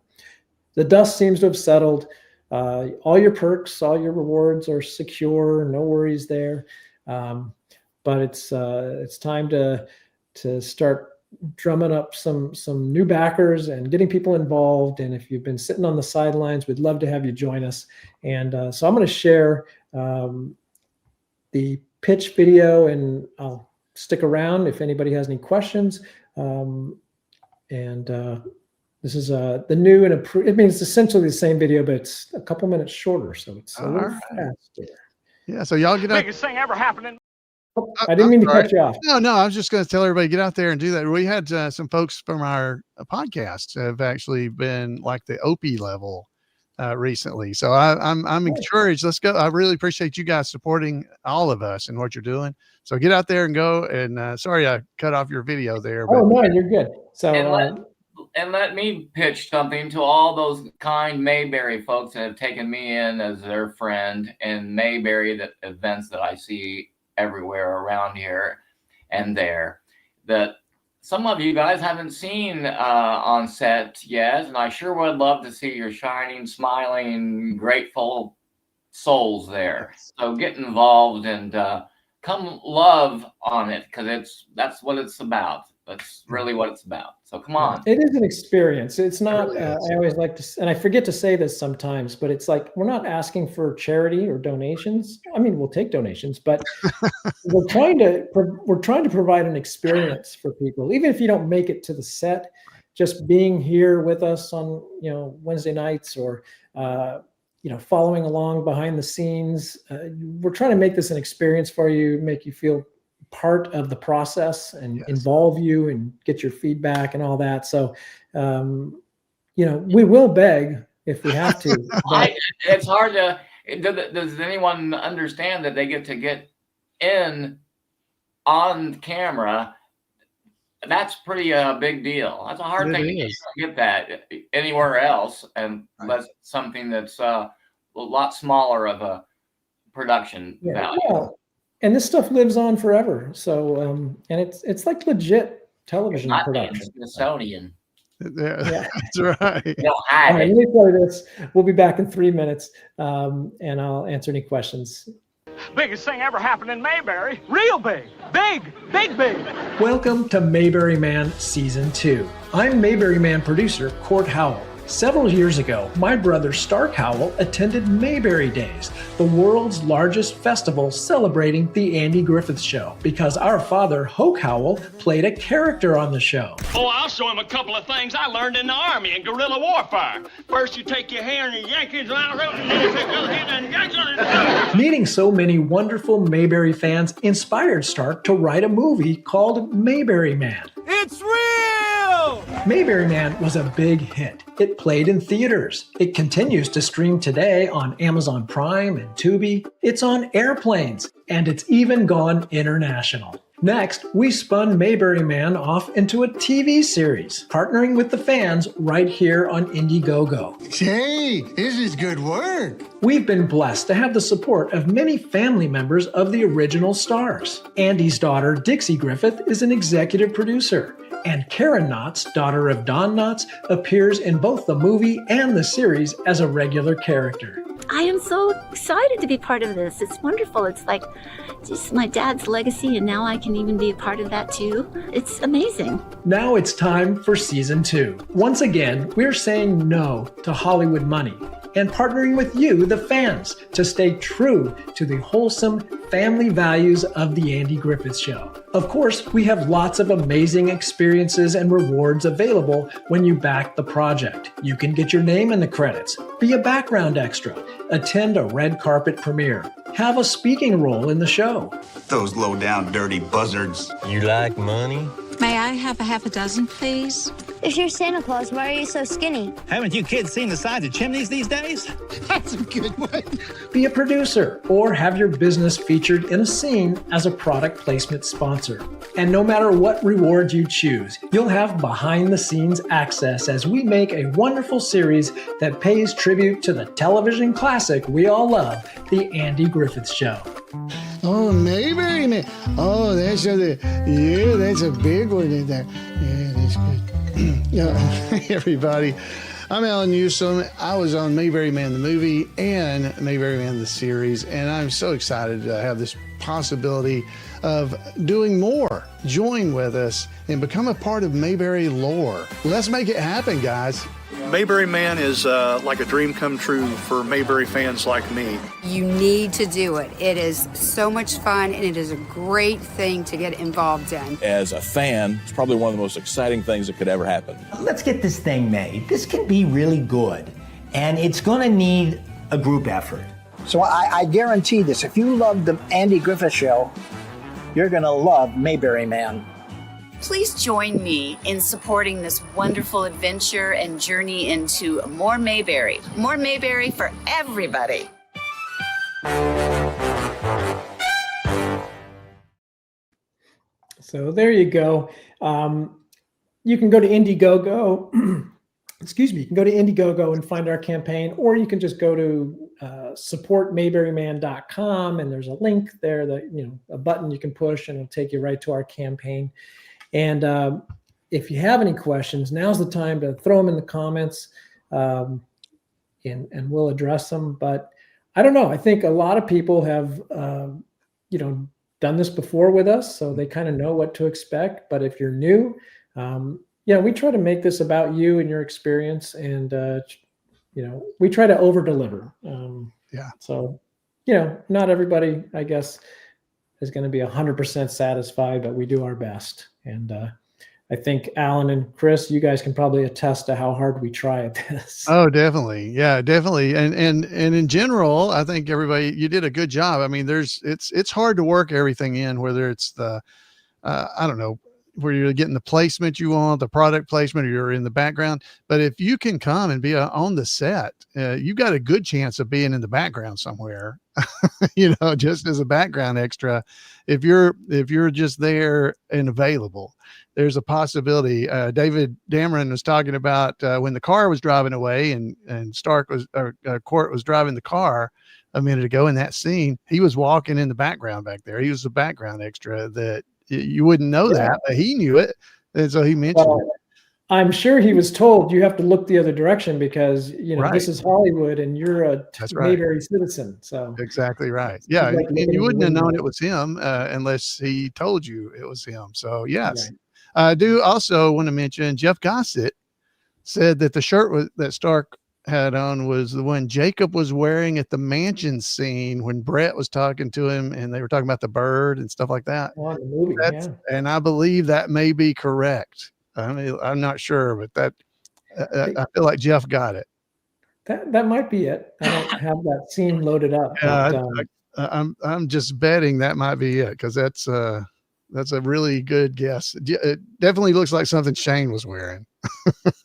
the dust seems to have settled. All your perks, all your rewards are secure. No worries there. But it's time to start drumming up some new backers and getting people involved. And if you've been sitting on the sidelines, we'd love to have you join us. And so I'm going to share the pitch video, and I'll stick around if anybody has any questions. This is the new and approved. I mean, it's essentially the same video, but it's a couple minutes shorter, so it's a little faster. Yeah, so y'all get out. Biggest thing ever happening. I didn't mean to cut you off. No, I was just going to tell everybody, get out there and do that. We had some folks from our podcast have actually been like the Opie level recently. So I'm encouraged. Let's go. I really appreciate you guys supporting all of us and what you're doing. So get out there and go. And sorry, I cut off your video there. But, oh no, you're good. So. And let me pitch something to all those kind Mayberry folks that have taken me in as their friend in Mayberry, the events that I see everywhere around here and there, that some of you guys haven't seen on set yet. And I sure would love to see your shining, smiling, grateful souls there. So get involved and come love on it, because that's what it's about. That's really what it's about. So come on. It is an experience. It's not, I always like to, and I forget to say this sometimes, but it's like, we're not asking for charity or donations. I mean, we'll take donations, but we're trying to provide an experience for people. Even if you don't make it to the set, just being here with us on, Wednesday nights, or, following along behind the scenes. We're trying to make this an experience for you, make you feel part of the process and involve you and get your feedback and all that. So, we will beg if we have to. But It's hard to. Does anyone understand that they get to get in on camera? That's pretty big deal. That's a hard thing to get that anywhere else, and that's something that's a lot smaller of a production value. Well, and this stuff lives on forever. So, and it's like legit television Not production. Smithsonian. Yeah, that's right. No, all right, let me play this. We'll be back in 3 minutes, and I'll answer any questions. Biggest thing ever happened in Mayberry. Real big. Big, big, big. Welcome to Mayberry Man Season 2. I'm Mayberry Man producer Court Howell. Several years ago, my brother Stark Howell attended Mayberry Days, the world's largest festival celebrating the Andy Griffith Show, because our father, Hoke Howell, played a character on the show. Oh, I'll show him a couple of things I learned in the Army and guerrilla warfare. First, you take your hair and you yank it out, and then you take the other hand and yank it. Meeting so many wonderful Mayberry fans inspired Stark to write a movie called Mayberry Man. It's real! Mayberry Man was a big hit. It played in theaters. It continues to stream today on Amazon Prime and Tubi. It's on airplanes, and it's even gone international. Next, we spun Mayberry Man off into a TV series, partnering with the fans right here on Indiegogo. Hey, this is good work. We've been blessed to have the support of many family members of the original stars. Andy's daughter, Dixie Griffith, is an executive producer. And Karen Knotts, daughter of Don Knotts, appears in both the movie and the series as a regular character. I am so excited to be part of this. It's wonderful. It's like just my dad's legacy, and now I can even be a part of that too. It's amazing. Now it's time for Season 2. Once again, we're saying no to Hollywood money and partnering with you, the fans, to stay true to the wholesome family values of The Andy Griffith Show. Of course, we have lots of amazing experiences and rewards available when you back the project. You can get your name in the credits, be a background extra, attend a red carpet premiere, have a speaking role in the show. Those low-down dirty buzzards. You like money? May I have a half a dozen, please? If you're Santa Claus, why are you so skinny? Haven't you kids seen the size of chimneys these days? That's a good one. Be a producer or have your business featured in a scene as a product placement sponsor. And no matter what reward you choose, you'll have behind-the-scenes access as we make a wonderful series that pays tribute to the television classic we all love, The Andy Griffith Show. Oh, Mayberry Man. Oh, that's a big one in there. Yeah, that's good. Everybody, I'm Alan Newsom. I was on Mayberry Man the movie and Mayberry Man the series, and I'm so excited to have this possibility of doing more. Join with us and become a part of Mayberry lore. Let's make it happen, guys. Mayberry Man is like a dream come true for Mayberry fans like me. You need to do it. It is so much fun, and it is a great thing to get involved in. As a fan, it's probably one of the most exciting things that could ever happen. Let's get this thing made. This can be really good, and it's going to need a group effort. So I guarantee this. If you love the Andy Griffith Show, you're going to love Mayberry Man. Please join me in supporting this wonderful adventure and journey into More Mayberry. More Mayberry for everybody. So there you go. You can go to Indiegogo. Excuse me. You can go to Indiegogo and find our campaign, or you can just go to supportmayberryman.com, and there's a link there that, a button you can push, and it'll take you right to our campaign. And if you have any questions, now's the time to throw them in the comments, and we'll address them. But I don't know. I think a lot of people have, done this before with us, so they kind of know what to expect. But if you're new, we try to make this about you and your experience, and we try to over-deliver. So, not everybody, I guess, is going to be 100% satisfied, but we do our best. And I think Alan and Chris, you guys can probably attest to how hard we try at this. Oh, definitely. Yeah, definitely. And in general, I think everybody, you did a good job. I mean, it's hard to work everything in, whether it's the I don't know, where you're getting the placement you want, the product placement, or you're in the background. But if you can come and be on the set, you got a good chance of being in the background somewhere, just as a background extra. If you're just there and available, there's a possibility. David Dameron was talking about when the car was driving away and Court was driving the car a minute ago in that scene. He was walking in the background back there. He was a background extra that you wouldn't know that, but he knew it. And so he mentioned it. I'm sure he was told you have to look the other direction because, this is Hollywood and you're a Mayberry citizen. So exactly right. Yeah. like And you wouldn't have known window. it was him unless he told you it was him. So yes. Right. I do also want to mention Jeff Gossett said that the shirt that Stark had on was the one Jacob was wearing at the mansion scene when Brett was talking to him and they were talking about the bird and stuff like that. Oh, the movie, And I believe that may be correct. I mean, I'm not sure, but that I feel like Jeff got it. That might be it. I don't have that scene loaded up. Yeah, But, I'm just betting that might be it because that's a really good guess. It definitely looks like something Shane was wearing.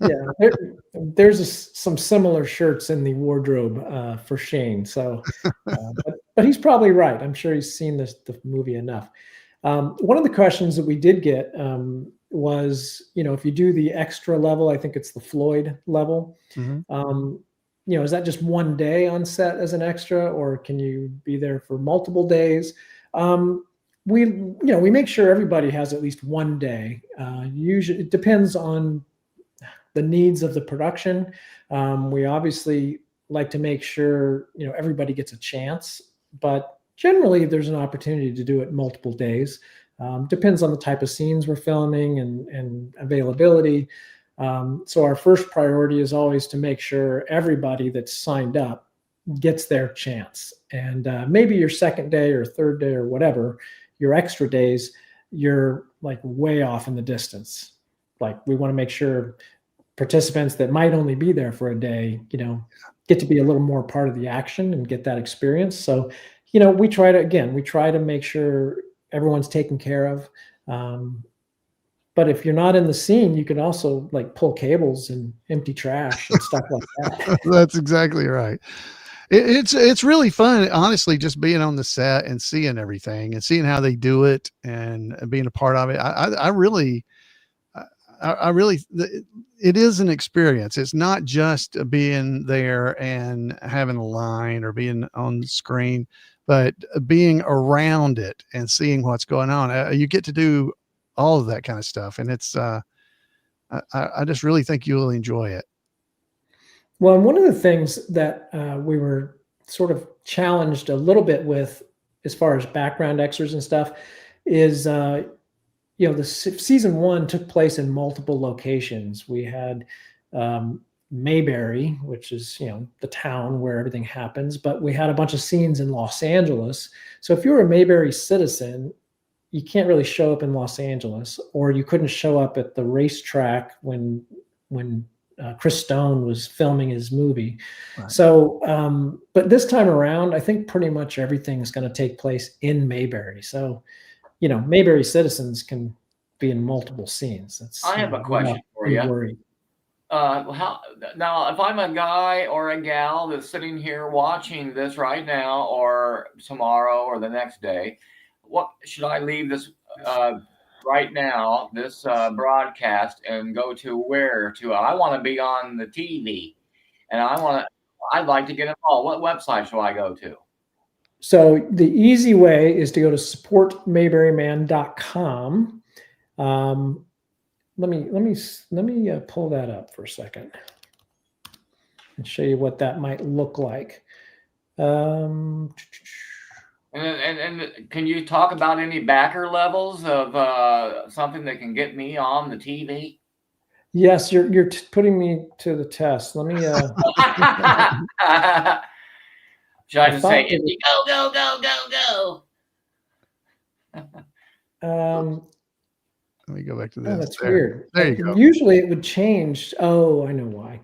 yeah, there's some similar shirts in the wardrobe for Shane. So, but he's probably right. I'm sure he's seen the movie enough. One of the questions that we did get was, if you do the extra level, I think it's the Floyd level. Mm-hmm. Is that just one day on set as an extra, or can you be there for multiple days? We make sure everybody has at least one day. Usually, it depends on the needs of the production. We obviously like to make sure everybody gets a chance, but generally there's an opportunity to do it multiple days. Depends on the type of scenes we're filming and availability. So our first priority is always to make sure everybody that's signed up gets their chance. And maybe your second day or third day or whatever, your extra days, you're like way off in the distance. Like we want to make sure participants that might only be there for a day, get to be a little more part of the action and get that experience. So, we try to make sure everyone's taken care of. But if you're not in the scene, you can also like pull cables and empty trash and stuff like that. That's exactly right. It's really fun, honestly, just being on the set and seeing everything and seeing how they do it and being a part of it. It is an experience. It's not just being there and having a line or being on the screen, but being around it and seeing what's going on. You get to do all of that kind of stuff. And it's, I just really think you'll enjoy it. Well, and one of the things that we were sort of challenged a little bit with as far as background extras and stuff is, the season 1 took place in multiple locations. We had Mayberry, which is, the town where everything happens, but we had a bunch of scenes in Los Angeles. So if you're a Mayberry citizen, you can't really show up in Los Angeles, or you couldn't show up at the racetrack when Chris Stone was filming his movie. Right. So, but this time around, I think pretty much everything is going to take place in Mayberry. So, Mayberry citizens can be in multiple scenes. I have a question for you. How now, if I'm a guy or a gal that's sitting here watching this right now, or tomorrow, or the next day, what should I leave this right now, this broadcast, and go to where to? I want to be on the TV, and I'd like to get involved. What website should I go to? So the easy way is to go to supportmayberryman.com. Let me pull that up for a second and show you what that might look like. And can you talk about any backer levels of something that can get me on the TV? Yes, you're putting me to the test. Let me. Should I just say, Indy, go? Let me go back to Oh, this. that's weird. There you go. Usually it would change. Oh, I know why.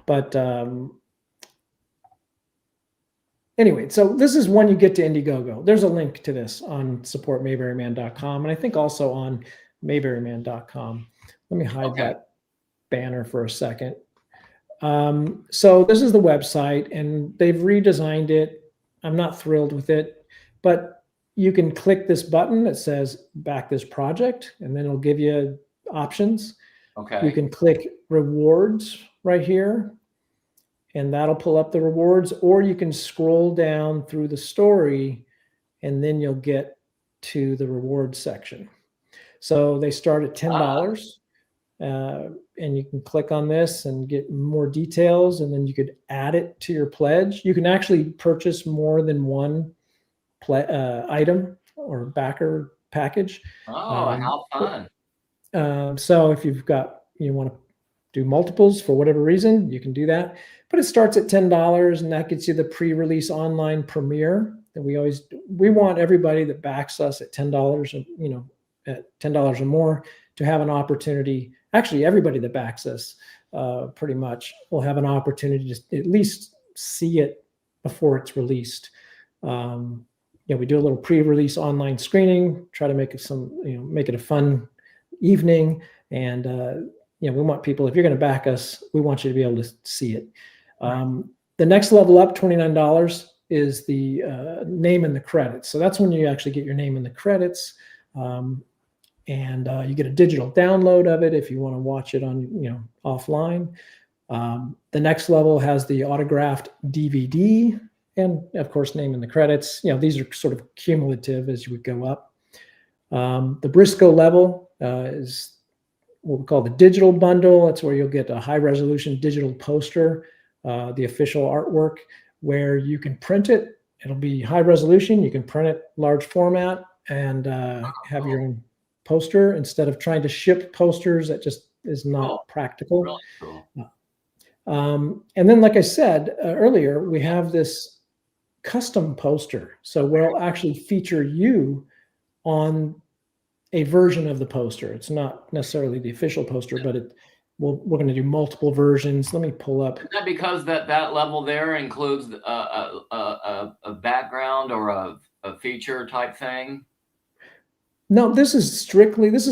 But anyway, so this is when you get to Indiegogo. There's a link to this on supportmayberryman.com, and I think also on mayberryman.com. Let me hide that banner for a second. So this is the website, and they've redesigned it. I'm not thrilled with it, but you can click this button that says back this project, and then it'll give you options. Okay. You can click rewards right here, and that'll pull up the rewards, or you can scroll down through the story, and then you'll get to the rewards section. So they start at $10. And you can click on this and get more details, and then you could add it to your pledge. You can actually purchase more than one item or backer package. Oh, how fun. So if you want to do multiples for whatever reason, you can do that. But it starts at $10, and that gets you the pre-release online premiere that we want everybody that backs us at $10, at $10 or more to have an opportunity. Actually, everybody that backs us pretty much will have an opportunity to at least see it before it's released. We do a little pre-release online screening, try to make it make it a fun evening. And, we want people, if you're going to back us, we want you to be able to see it. The next level up, $29, is the name in the credits. So that's when you actually get your name in the credits. And you get a digital download of it if you want to watch it on, offline. The next level has the autographed DVD, and of course, name in the credits. These are sort of cumulative as you would go up. The Briscoe level is what we call the digital bundle. That's where you'll get a high resolution digital poster, the official artwork, where you can print it. It'll be high resolution. You can print it large format and have your own poster instead of trying to ship posters. That just is not practical. Really cool. And then, like I said earlier, we have this custom poster. So we'll actually feature you on a version of the poster. It's not necessarily the official poster, but we're going to do multiple versions. Let me pull up. Is that because that level there includes a background or a feature type thing? No, this is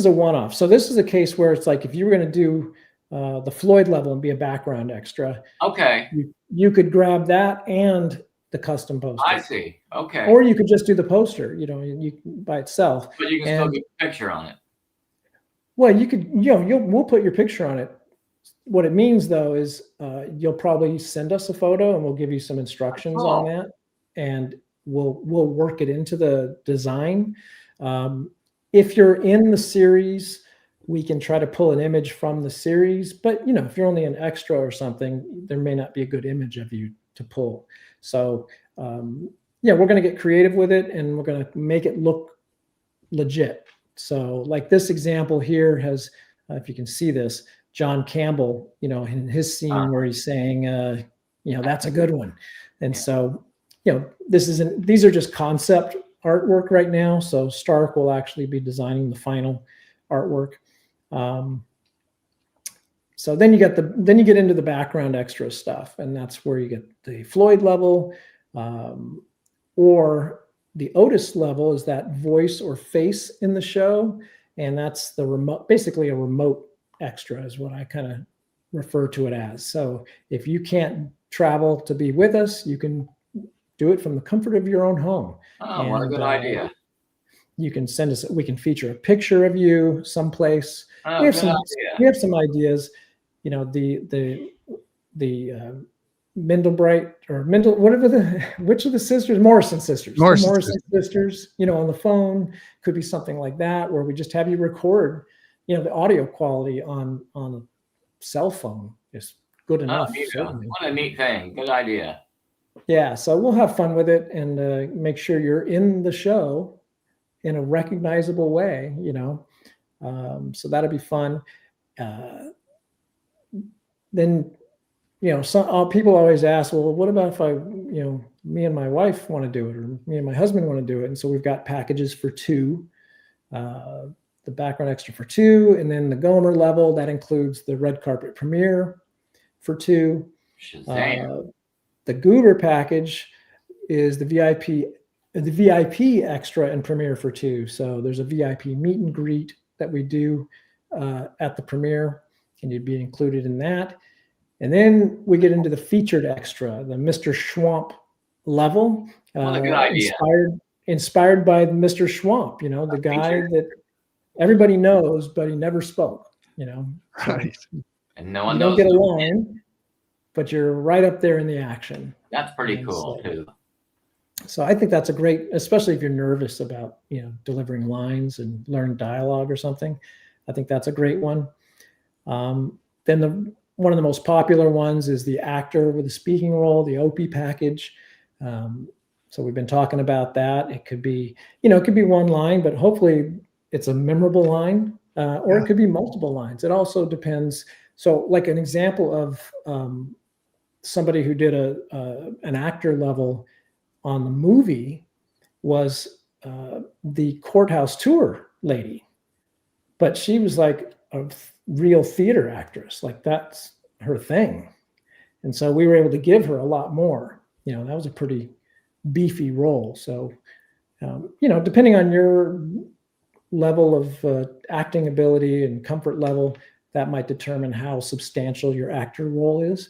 a one-off. So this is a case where it's like if you were going to do the Floyd level and be a background extra. Okay. You could grab that and the custom poster. I see. Okay. Or you could just do the poster, you by itself. But you can still get a picture on it. Well, you could, we'll put your picture on it. What it means though is you'll probably send us a photo and we'll give you some instructions on that, and we'll work it into the design. If you're in the series, we can try to pull an image from the series, but if you're only an extra or something, there may not be a good image of you to pull. So we're going to get creative with it, and we're going to make it look legit. So like this example here has, if you can see this, John Campbell, in his scene where he's saying, that's a good one. And so, these are just concept artwork right now. So Stark will actually be designing the final artwork. So then you get into the background extra stuff, and that's where you get the Floyd level, or the Otis level is that voice or face in the show, and that's the remote, basically a remote extra is what I kind of refer to it as. So if you can't travel to be with us, you can do it from the comfort of your own home. Oh, what a good idea. You can send us, we can feature a picture of you someplace. Oh, we have some ideas. The Mendelbright or which of the sisters? Morrison sisters. Morrison sisters, on the phone could be something like that, where we just have you record, the audio quality on a cell phone is good enough. What a neat thing. Good idea. Yeah. So we'll have fun with it and make sure you're in the show in a recognizable way, so that'll be fun. Then, some people always ask, well, what about if me and my wife want to do it, or me and my husband want to do it? And so we've got packages for two. the background extra for 2, and then the Gomer level that includes the red carpet premiere for 2. The Goober package is the VIP extra and premiere for 2. So there's a VIP meet and greet that we do at the premiere, and you'd be included in that. And then we get into the featured extra, the Mr. Schwamp level. What a good idea. Inspired by Mr. Schwamp, the guy that everybody knows, but he never spoke, So Right. And no one you don't knows. get a line, but you're right up there in the action. That's pretty cool too. So I think that's a great, especially if you're nervous about, delivering lines and learn dialogue or something. I think that's a great one. Then one of the most popular ones is the actor with a speaking role, the OP package. So we've been talking about that. It could be, it could be one line, but hopefully it's a memorable line, or it could be multiple lines. It also depends. So like an example of somebody who did an actor level on the movie was the Courthouse Tour lady, but she was like a real theater actress. Like that's her thing. And so we were able to give her a lot more. That was a pretty beefy role. So, depending on your level of acting ability and comfort level, that might determine how substantial your actor role is.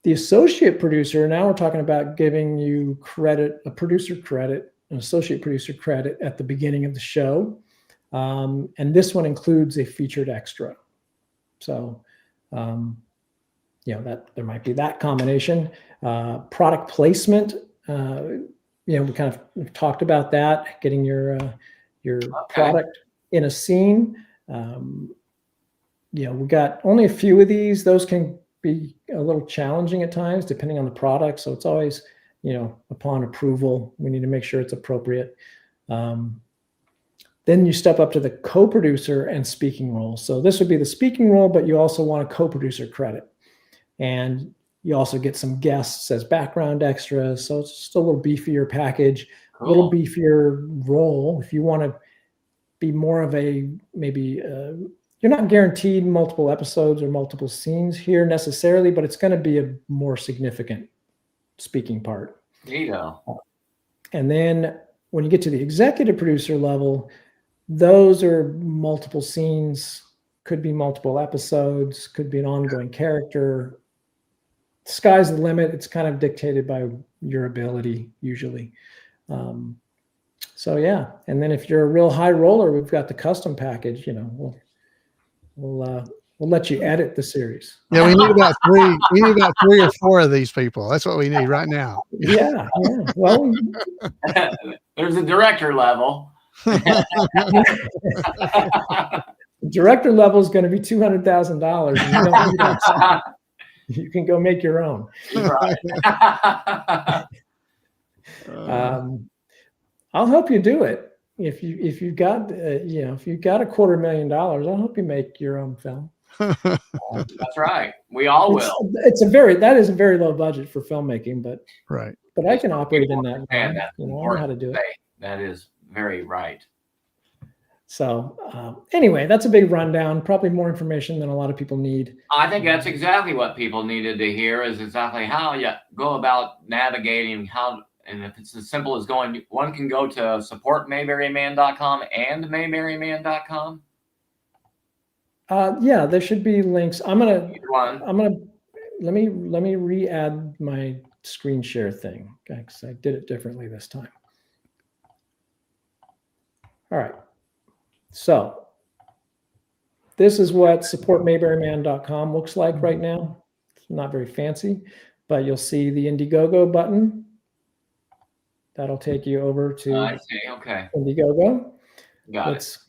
The associate producer, now we're talking about giving you credit, a producer credit, an associate producer credit at the beginning of the show. And this one includes a featured extra. So, that there might be that combination. Product placement, we kind of talked about that, getting your product in a scene. We got only a few of these. Those can be a little challenging at times, depending on the product. So it's always, upon approval, we need to make sure it's appropriate. Then you step up to the co-producer and speaking role. So this would be the speaking role, but you also want a co-producer credit. And you also get some guests as background extras. So it's just a little beefier package, a little beefier role. If you want to be more of a, maybe, you're not guaranteed multiple episodes or multiple scenes here necessarily, but it's going to be a more significant speaking part. There you go. And then when you get to the executive producer level, those are multiple scenes, could be multiple episodes, could be an ongoing character. Sky's the limit. It's kind of dictated by your ability usually. So yeah. And then if you're a real high roller, we've got the custom package, we'll let you edit the series. Yeah, we need about 3. We need about 3 or 4 of these people. That's what we need right now. Yeah. Well, there's a director level. Director level is going to be $200,000. You can go make your own. Right. I'll help you do it. If you've got if you've got $250,000, I'll help you make your own film. That's right. We all will. That is a very low budget for filmmaking, but right. But I can operate in that. And I know how to do it. That is very right. So anyway, that's a big rundown. Probably more information than a lot of people need. I think that's exactly what people needed to hear, is exactly how you go about navigating how. And if it's as simple as one can go to supportmayberryman.com and mayberryman.com. Yeah, there should be links. Let me re-add my screen share thing, because I did it differently this time. All right. So this is what supportmayberryman.com looks like right now. It's not very fancy, but you'll see the Indiegogo button. That'll take you over to Indiegogo. Let's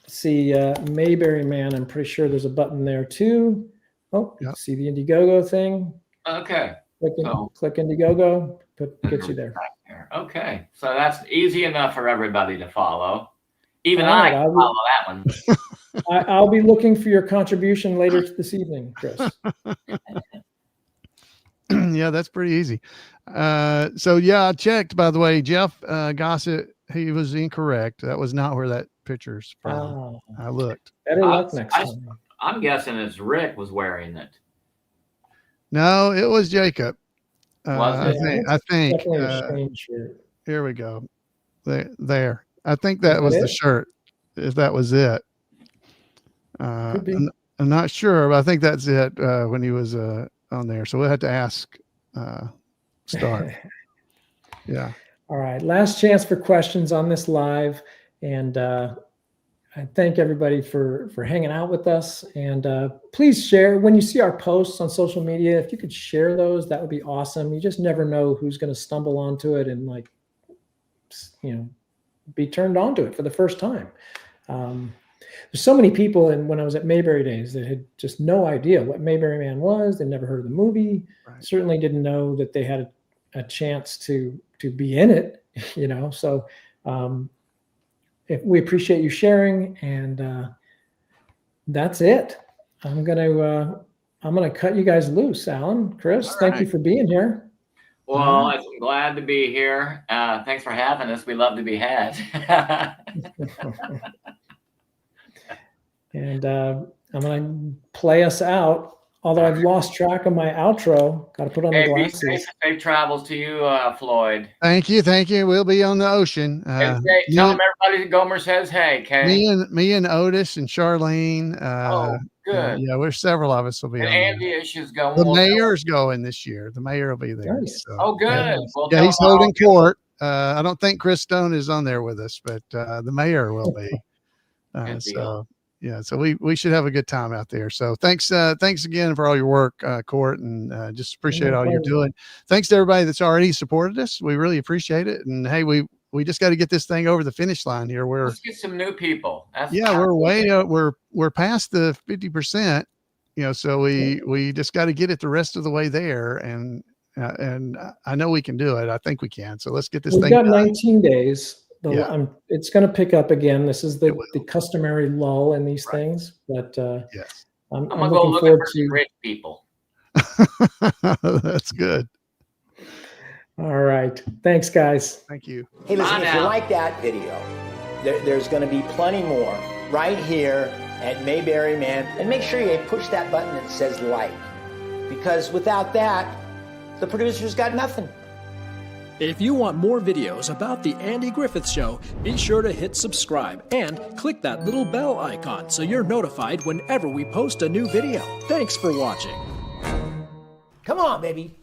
see Mayberry Man. I'm pretty sure there's a button there too. Oh, yep. See the Indiegogo thing? Okay. Click Indiegogo, gets you there. Okay. So that's easy enough for everybody to follow. Even I can follow that one. I'll be looking for your contribution later this evening, Chris. Yeah, that's pretty easy. So yeah, I checked, by the way, Jeff Gossett, he was incorrect. That was not where that pictures from. I looked. Better luck next time. I'm guessing it's Rick was wearing it. No, it was Jacob. I think. Definitely a strange shirt. Here we go. There. I think that was the shirt. If that was it. Could be. I'm not sure, but I think that's it when he was on there. So we'll have to ask Stark. Yeah. All right. Last chance for questions on this live. And I thank everybody for hanging out with us. And please share when you see our posts on social media. If you could share those, that would be awesome. You just never know who's going to stumble onto it and be turned on to it for the first time. There's so many people, and when I was at Mayberry Days, that had just no idea what Mayberry Man was. They never heard of the movie. Right. Certainly didn't know that they had a chance to be in it. So we appreciate you sharing, and that's it. I'm gonna cut you guys loose. Alan, Chris, thank you for being here. Well, I'm glad to be here. Thanks for having us. We love to be had. And I'm going to play us out, although I've lost track of my outro. Got to put on the glasses. Be safe travels to you, Floyd. Thank you. We'll be on the ocean. Tell them everybody Gomer says hey, okay? Me and Otis and Charlene. Good. Yeah, we're several of us will be and on Andy is going. The mayor's going this year. The mayor will be there. Nice. So. Good. Yeah, he's holding court. I don't think Chris Stone is on there with us, but the mayor will be. So we should have a good time out there. So thanks again for all your work, Court, and just appreciate all you're doing. Thanks to everybody that's already supported us. We really appreciate it. And hey, we just got to get this thing over the finish line here. Let's get some new people. We're past the 50%. So we just got to get it the rest of the way there, and I know we can do it. I think we can. So let's get this thing done. We've got 19 days. It's going to pick up again. This is the customary lull in these things, but yes, I'm going to go looking for some rich people. That's good. All right. Thanks, guys. Thank you. Hey, listen, if you like that video, there's going to be plenty more right here at Mayberry Man. And make sure you push that button that says like, because without that, the producer's got nothing. If you want more videos about The Andy Griffith Show, be sure to hit subscribe and click that little bell icon so you're notified whenever we post a new video. Thanks for watching. Come on, baby.